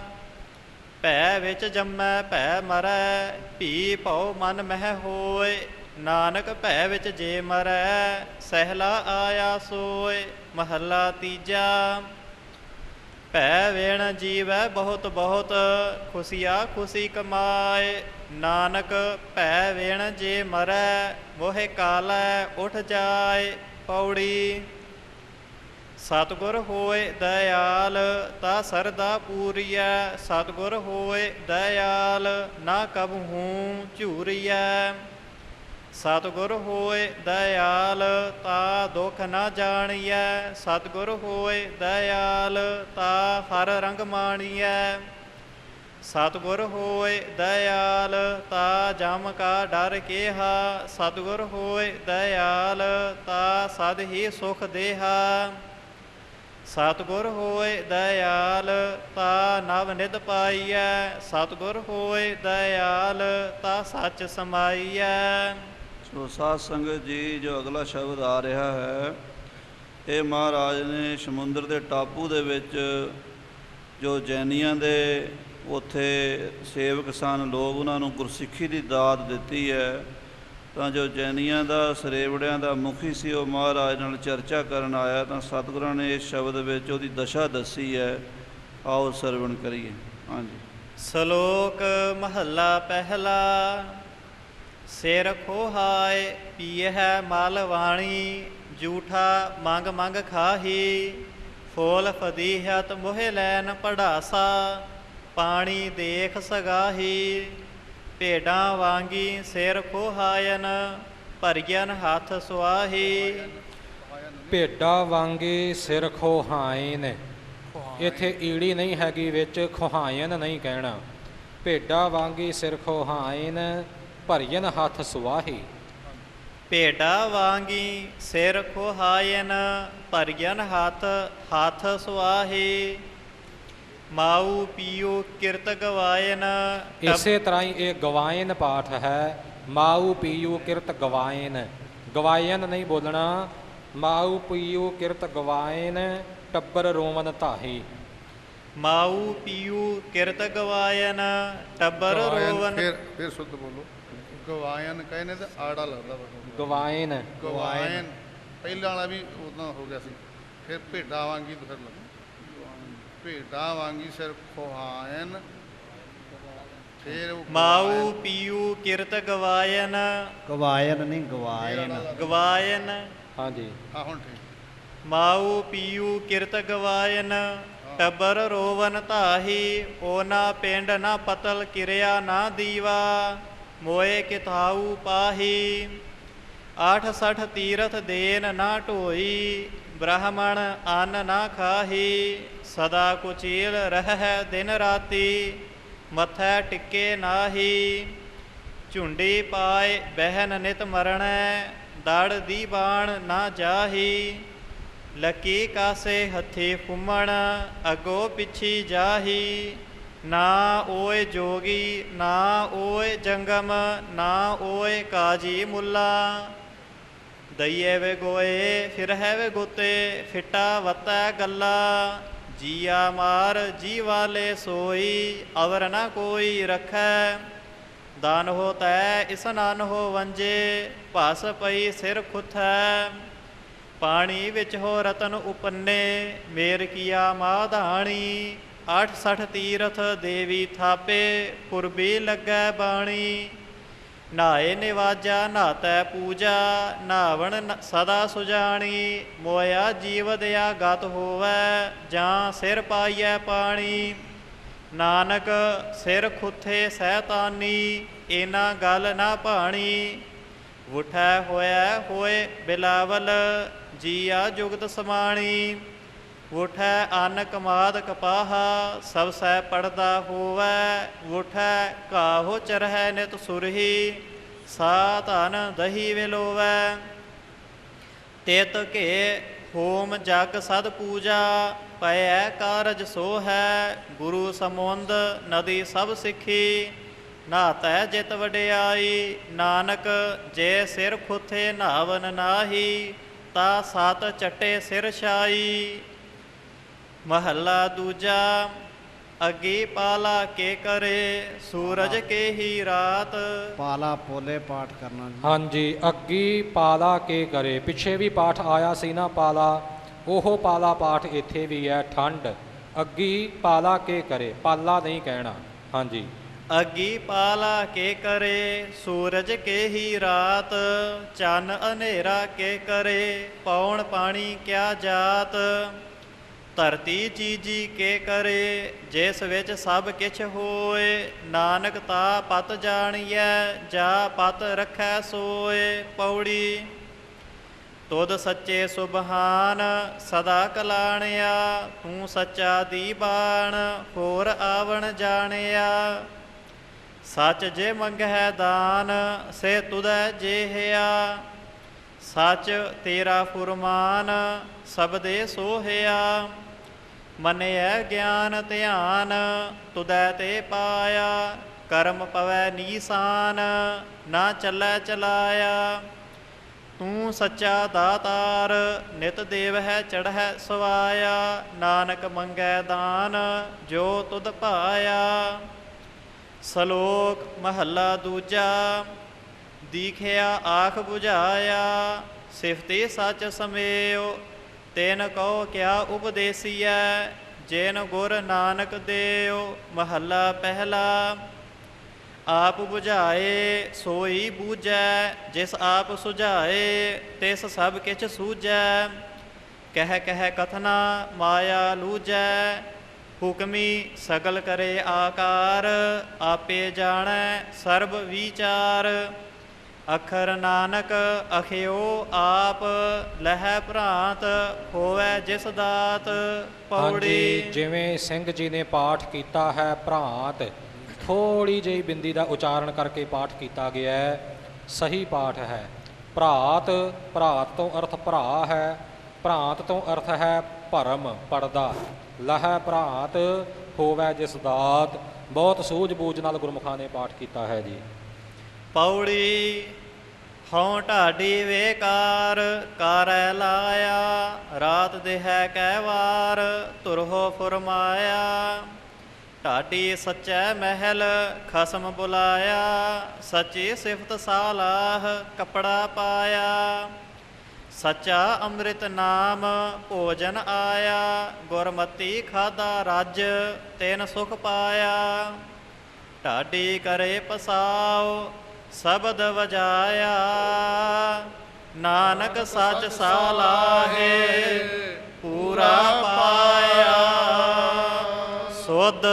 ਭੈ ਵਿੱਚ ਜੰਮੈ ਭੈ ਮਰੈ, ਭੀ ਭਉ ਮਨ ਮਹਿ ਹੋਏ। ਨਾਨਕ ਭੈ ਵਿੱਚ ਜੇ ਮਰੈ, ਸਹਿਲਾ ਆਇਆ ਸੋਏ। ਮਹੱਲਾ ਤੀਜਾ। ਭੈ ਵੇਣ ਜੀਵੈ ਬਹੁਤ ਬਹੁਤ, ਖੁਸ਼ੀਆ ਖੁਸ਼ੀ ਕਮਾਏ। ਨਾਨਕ ਭੈ ਵੇਣ ਜੇ ਮਰੈ, ਮੋਹਿ ਕਾਲੈ ਉਠ ਜਾਏ। ਪੌੜੀ। ਸਤਿਗੁਰ ਹੋਏ ਦਇਆਲ, ਤਾ ਸਰਦਾ ਪੂਰੀਐ। ਸਤਿਗੁਰ ਹੋਏ ਦਇਆਲ, ਨਾ ਕਬਹੂ ਝੂਰੀਐ। ਸਤਿਗੁਰ ਹੋਏ ਦਇਆਲ, ਤਾ ਦੁਖ ਨਾ ਜਾਣੀਐ। ਸਤਿਗੁਰ ਹੋਏ ਦਇਆਲ, ਤਾ ਹਰ ਰੰਗ ਮਾਣੀਐ। ਸਤਿਗੁਰ ਹੋਏ ਦਇਆਲ, ਤਾ ਜਮ ਕਾ ਡਰ ਕੇਹਾ। ਸਤਿਗੁਰ ਹੋਏ ਦਇਆਲ, ਤਾ ਸਦ ਹੀ ਸੁਖ ਦੇਹਾ। ਸਤਿਗੁਰ ਹੋਏ ਦਇਆਲ, ਤਾ ਨਵ ਨਿਧ ਪਾਈਐ। ਸਤਿਗੁਰ ਹੋਏ ਦਇਆਲ, ਤਾ ਸੱਚ ਸਮਾਈਐ। ਸੋ ਸਾਧ ਸੰਗਤ ਜੀ, ਜੋ ਅਗਲਾ ਸ਼ਬਦ ਆ ਰਿਹਾ ਹੈ, ਇਹ ਮਹਾਰਾਜ ਨੇ ਸਮੁੰਦਰ ਦੇ ਟਾਪੂ ਦੇ ਵਿੱਚ ਜੋ ਜੈਨੀਆਂ ਦੇ ਉੱਥੇ ਸੇਵਕ ਸਨ ਲੋਕ, ਉਹਨਾਂ ਨੂੰ ਗੁਰਸਿੱਖੀ ਦੀ ਦਾਤ ਦਿੱਤੀ ਹੈ। ਤਾਂ ਜੋ ਜੈਨੀਆਂ ਦਾ ਸਰੇਵੜਿਆਂ ਦਾ ਮੁਖੀ ਸੀ, ਉਹ ਮਹਾਰਾਜ ਨਾਲ ਚਰਚਾ ਕਰਨ ਆਇਆ, ਤਾਂ ਸਤਿਗੁਰਾਂ ਨੇ ਇਸ ਸ਼ਬਦ ਵਿੱਚ ਉਹਦੀ ਦਸ਼ਾ ਦੱਸੀ ਹੈ। ਆਓ ਸਰਵਣ ਕਰੀਏ। ਹਾਂਜੀ। ਸ਼ਲੋਕ ਮਹੱਲਾ ਪਹਿਲਾ। ਸਿਰ ਖੋਹਾਏ ਪੀਹੈ ਮਲ ਵਾਣੀ, ਜੂਠਾ ਮੰਗ ਮੰਗ ਖਾਹੀ। ਫੋਲ ਫਦੀਹਤ ਮੋਹਿ ਲੈਨ ਪੜਾਸਾ, ਪਾਣੀ ਦੇਖ ਸਗਾਹੀ। ਭੇਡਾਂ ਵਾਂਗੀ ਸਿਰ ਖੋਹਾਇਨ, ਭਰੀਅਨ ਹੱਥ ਸੁਆਹੀ। ਭੇਡਾਂ ਵਾਂਗੇ ਸਿਰ ਖੋਹਾਇਨ, ਇੱਥੇ ਈੜੀ ਨਹੀਂ ਹੈਗੀ ਵਿੱਚ, ਖੋਹਾਇਨ ਨਹੀਂ ਕਹਿਣਾ। ਭੇਡਾਂ ਵਾਂਗੀ ਸਿਰ ਖੋਹਾਇਨ, ਭਰੀਅਨ ਹੱਥ ਸੁਆਹੀ। ਭੇਡਾਂ ਵਾਂਗੀ ਸਿਰ ਖੋਹਾਇਨ, ਭਰੀਅਨ ਹੱਥ ਸੁਆਹੀ। ਮਾਊ ਪੀਓ ਕਿਰਤ ਗਵਾਇਨ। ਇਸੇ ਤਰ੍ਹਾਂ ਹੀ ਇਹ ਗਵਾਇਨ ਪਾਠ ਹੈ। ਮਾਊ ਪੀਊ ਕਿਰਤ ਗਵਾਇਨ, ਗਵਾਇਨ ਨਹੀਂ ਬੋਲਣਾ। ਮਾਊ ਪੀਊ ਕਿਰਤ ਗਵਾਇਨ, ਟੱਬਰ ਰੋਵਨ ਧਾਹੀ। ਮਾਊ ਪੀਊ ਕਿਰਤ ਗਵਾਇਨ, ਟੱਬਰ ਰੋਵਨ। ਫਿਰ ਸ਼ੁੱਧ ਬੋਲੋ। ਗਵਾਇਨ ਕਹਿੰਦੇ ਤੇ ਆੜਾ ਲੱਗਦਾ ਵਾ। ਗਵਾਇਨ ਗਵਾਇਨ ਪਹਿਲਾਂ ਵਾਲਾ ਵੀ ਉਦਾਂ ਹੋ ਗਿਆ ਸੀ। ਫਿਰ ਭੇਡਾਂ ਵਾਂਗੀ ਫਿਰ ਲੱਗਾ। ਭੇਡਾਂ ਵਾਂਗੀ ਸਿਰ ਖੋਹਾਇਨ। ਫਿਰ ਮਾਊ ਪੀਊ ਕਿਰਤ ਗਵਾਇਨ। ਗਵਾਇਨ ਨਹੀਂ ਗਵਾਇਨ। ਗਵਾਇਨ। ਹਾਂਜੀ। ਹਾਂ ਹੁਣ ਠੀਕ। ਮਾਊ ਪੀਊ ਕਿਰਤ ਗਵਾਇਨ, ਟੱਬਰ ਰੋਵਨ ਧਾਹੀ। ਓਨਾ ਪਿੰਡ ਨਾ ਪਤਲ ਕਿਰਿਆ ਨਾ ਦੀਵਾ, ਮੋਏ ਕਿਥਾਊ ਪਾਹੀ। 68 ਤੀਰਥ ਦੇਨ ਨਾ ਢੋਈ, ਬ੍ਰਾਹਮਣ ਅੰਨ ਨਾ ਖਾਹੀ। ਸਦਾ ਕੁਚੀਲ ਰਹਿ ਦਿਨ ਰਾਤੀ, ਮੱਥੈ ਟਿੱਕੇ ਨਾਹੀ। ਝੁੰਡੀ ਪਾਏ ਬਹਿਨ ਨਿਤ ਮਰਣੈ, ਦੜ ਦੀ ਬਾਣ ਨਾ ਜਾਹੀ। ਲੱਕੀ ਕਾਸੇ ਹੱਥੀ ਫੁੰਮਣ, ਅੱਗੋ ਪਿੱਛੀ ਜਾਹੀ। ਨਾ ਓਏ ਜੋਗੀ ਨਾ ਓਏ ਜੰਗਮ, ਨਾ ਓਏ ਕਾਜੀ ਮੁੱਲਾ। ਦਈਏ ਵੇ ਗੋਏ ਫਿਰਹਿ ਵੇ ਗੋਤੇ, ਫਿੱਟਾ ਵੱਤੈ ਗੱਲਾ। ਜੀਆ ਮਾਰ ਜੀ ਵਾਲੇ ਸੋਈ, ਅਵਰ ਨਾ ਕੋਈ ਰੱਖੈ। ਦਾਨ ਹੋ ਤੈ ਇਸਨਾਨ ਹੋ ਵੰਜੇ, ਭਸ ਪਈ ਸਿਰ ਖੁਥੈ। ਪਾਣੀ ਵਿੱਚ ਹੋ ਰਤਨ ਉਪੰਨੇ, ਮੇਰ ਕੀਆ ਮਾਧਾਣੀ। 68 ਤੀਰਥ ਦੇਵੀ ਥਾਪੇ, ਪੁਰਬੀ ਲੱਗੈ ਬਾਣੀ। ਨਾਏ ਨਿਵਾਜਾ ਨਾਤੈ ਪੂਜਾ, ਨਾਵਣ ਸਦਾ ਸੁਜਾਣੀ। ਮੋਇਆ ਜੀਵ ਦਿਆ ਗਤ ਹੋਵੈ, ਜਾਂ ਸਿਰ ਪਾਈਐ ਪਾਣੀ। ਨਾਨਕ ਸਿਰ ਖੁੱਥੇ ਸੈਤਾਨੀ, ਇਹਨਾਂ ਗੱਲ ਨਾ ਭਾਣੀ। ਉਠੈ ਹੋਇਐ ਹੋਏ ਬਿਲਾਵਲ, ਜੀਆ ਜੁਗਤ ਸਮਾਣੀ। ਉਠੈ ਅੰਨ ਕਮਾਦ ਕਪਾਹਾ, ਸਭ ਸੈ ਪੜਦਾ ਹੋਵੈ। ਉਠੈ ਕਾਹੋ ਚਰਹਿ ਨਿਤ ਸੁਰਹੀ, ਸਾ ਧਨ ਦਹੀ ਵਿਲੋਵੈ। ਤਿਤ ਕੇ ਹੋਮ ਜਗ ਸਦ ਪੂਜਾ, ਪਇਐ ਕਾਰਜ ਸੋ ਹੈ। ਗੁਰੂ ਸਮੁੰਦ ਨਦੀ ਸਭ ਸਿੱਖੀ, ਨਾਤੈ ਜਿਤ ਵਡਿਆਈ। ਨਾਨਕ ਜੇ ਸਿਰ ਖੁੱਥੇ ਨਾਵਨ ਨਾਹੀ, ਤਾ ਸਤ ਚੱਟੇ ਸਿਰ ਛਾਈ। ਮਹੱਲਾ ਦੂਜਾ। ਅੱਗੀ ਪਾਲਾ ਕੇ ਕਰੇ, ਸੂਰਜ ਕੇ ਹੀ ਰਾਤ। ਪਾਲਾ ਪੋਲੇ ਪਾਠ ਕਰਨਾ ਜੀ। ਹਾਂਜੀ। ਅੱਗੀ ਪਾਲਾ ਕੇ ਕਰੇ, ਪਿੱਛੇ ਵੀ ਪਾਠ ਆਇਆ ਸੀ ਨਾ ਪਾਲਾ, ਉਹ ਪਾਲਾ ਪਾਠ ਇੱਥੇ ਵੀ ਹੈ। ਠੰਡ ਅੱਗੀ ਪਾਲਾ ਕੇ ਕਰੇ, ਪਾਲਾ ਨਹੀਂ ਕਹਿਣਾ। ਹਾਂਜੀ। ਅੱਗੀ ਪਾਲਾ ਕੇ ਕਰੇ, ਸੂਰਜ ਕੇ ਹੀ ਰਾਤ, ਚੰਨ ਹਨੇਰਾ ਕੇ ਕਰੇ, ਪੌਣ ਪਾਣੀ ਕਿਆ ਜਾਤ। ਧਰਤੀ ਚੀਜੀ ਕੇ ਕਰੇ, ਜਿਸ ਵਿੱਚ ਸਭ ਕਿਛ ਹੋਏ, ਨਾਨਕ ਤਾ ਪਤ ਜਾਣੀਐ, ਜਾ ਪਤ ਰੱਖੈ ਸੋਏ। ਪੌੜੀ ਤੁਧ ਸੱਚੇ ਸੁਬਹਾਨ, ਸਦਾ ਕਲਾਣਿਆ, ਤੂੰ ਸੱਚਾ ਦੀਬਾਨ, ਹੋਰ ਆਵਣ ਜਾਣਿਆ। ਸੱਚ ਜੇ ਮੰਗਹਿ ਦਾਨ, ਸੇ ਤੁਧੈ ਜੇਹਿਆ, ਸੱਚ ਤੇਰਾ ਫੁਰਮਾਨ, ਸਬਦੇ ਸੋਹਿਆ। ਮੰਨਿਐ ਗਿਆਨ ਧਿਆਨ, ਤੁਧੈ ਤੇ ਪਾਇਆ, ਕਰਮ ਪਵੈ ਨੀਸਾਨ, ਨਾ ਚੱਲੈ ਚਲਾਇਆ। ਤੂੰ ਸੱਚਾ ਦਾਤਾਰ, ਨਿਤ ਦੇਵਹਿ ਚੜ੍ਹੈ ਸਵਾਇਆ, ਨਾਨਕ ਮੰਗੈ ਦਾਨ, ਜੋ ਤੁਧ ਭਾਇਆ। ਸ਼ਲੋਕ ਮਹੱਲਾ ਦੂਜਾ। ਦੀਖਿਆ ਆਖ 부ਝਾਇਆ, ਸਿਫਤੇ ਸੱਚ ਸਮੇਉ, ਤੈਨ ਕਉ ਕਿਆ ਉਪਦੇਸੀਐ, ਜਿਨ ਗੁਰ ਨਾਨਕ ਦੇਉ। ਮਹੱਲਾ ਪਹਿਲਾ। ਆਪ 부ਝਾਏ ਸੋਈ ਬੂਝੈ, ਜਿਸ ਆਪ ਸੁਝਾਏ, ਤਿਸ ਸਭ ਕਿਛ ਸੂਝੈ। ਕਹਿ ਕਹਿ ਕਥਨਾ ਮਾਇਆ ਲੂਝੈ, ਹੁਕਮੀ ਸਗਲ ਕਰੇ ਆਕਾਰ, ਆਪੇ ਜਾਣੈ ਸਰਬ ਵਿਚਾਰ। ਅਖਰ ਨਾਨਕ ਅਖਿਓ ਆਪ, ਲਹੈ ਭ੍ਰਾਂਤ ਹੋਵੈ ਜਿਸ ਦਾਤ। ਹਾਂਜੀ। ਪੌੜੀ ਜਿਵੇਂ ਸਿੰਘ ਜੀ ਨੇ ਪਾਠ ਕੀਤਾ ਹੈ ਭ੍ਰਾਂਤ, ਥੋੜੀ ਜਿਹੀ ਬਿੰਦੀ ਦਾ ਉਚਾਰਨ ਕਰਕੇ ਪਾਠ ਕੀਤਾ ਗਿਆ ਹੈ, ਸਹੀ ਪਾਠ ਹੈ। ਭਰਾਤ, ਭਰਾਤ ਤੋਂ ਅਰਥ ਭਰਾ ਹੈ, ਭ੍ਰਾਂਤ ਤੋਂ ਅਰਥ ਹੈ ਭਰਮ, ਪਰਦਾ। ਲਹੈ ਭਰਾਤ ਹੋਵੈ ਜਿਸ ਦਾਤ, ਬਹੁਤ ਸੂਝ ਬੂਝ ਨਾਲ ਗੁਰਮੁਖਾਂ ਨੇ ਪਾਠ ਕੀਤਾ ਹੈ ਜੀ। ਪੌੜੀ ਹਉ ਢਾਡੀ ਵੇਕਾਰ, ਕਰੈ ਲਾਇਆ, ਰਾਤ ਦੇਹੈ ਕੈ ਵਾਰ, ਤੁਰਹੁ ਫੁਰਮਾਇਆ। ਢਾਡੀ ਸੱਚੈ ਮਹਿਲ, ਖਸਮ ਬੁਲਾਇਆ, ਸੱਚੀ ਸਿਫਤ ਸਾਲਾਹ, ਕੱਪੜਾ ਪਾਇਆ। ਸੱਚਾ ਅੰਮ੍ਰਿਤ ਨਾਮ ਭੋਜਨ ਆਇਆ, ਗੁਰਮਤੀ ਖਾਧਾ ਰੱਜ, ਤੈਨ ਸੁਖ ਪਾਇਆ। ਢਾਡੀ ਕਰੇ ਪਸਾਉ, ਸ਼ਬਦ ਵਜਾਇਆ, ਨਾਨਕ ਸੱਚ ਸਾਲਾਹੇ, ਪੂਰਾ ਪਾਇਆ। ਸੁਧ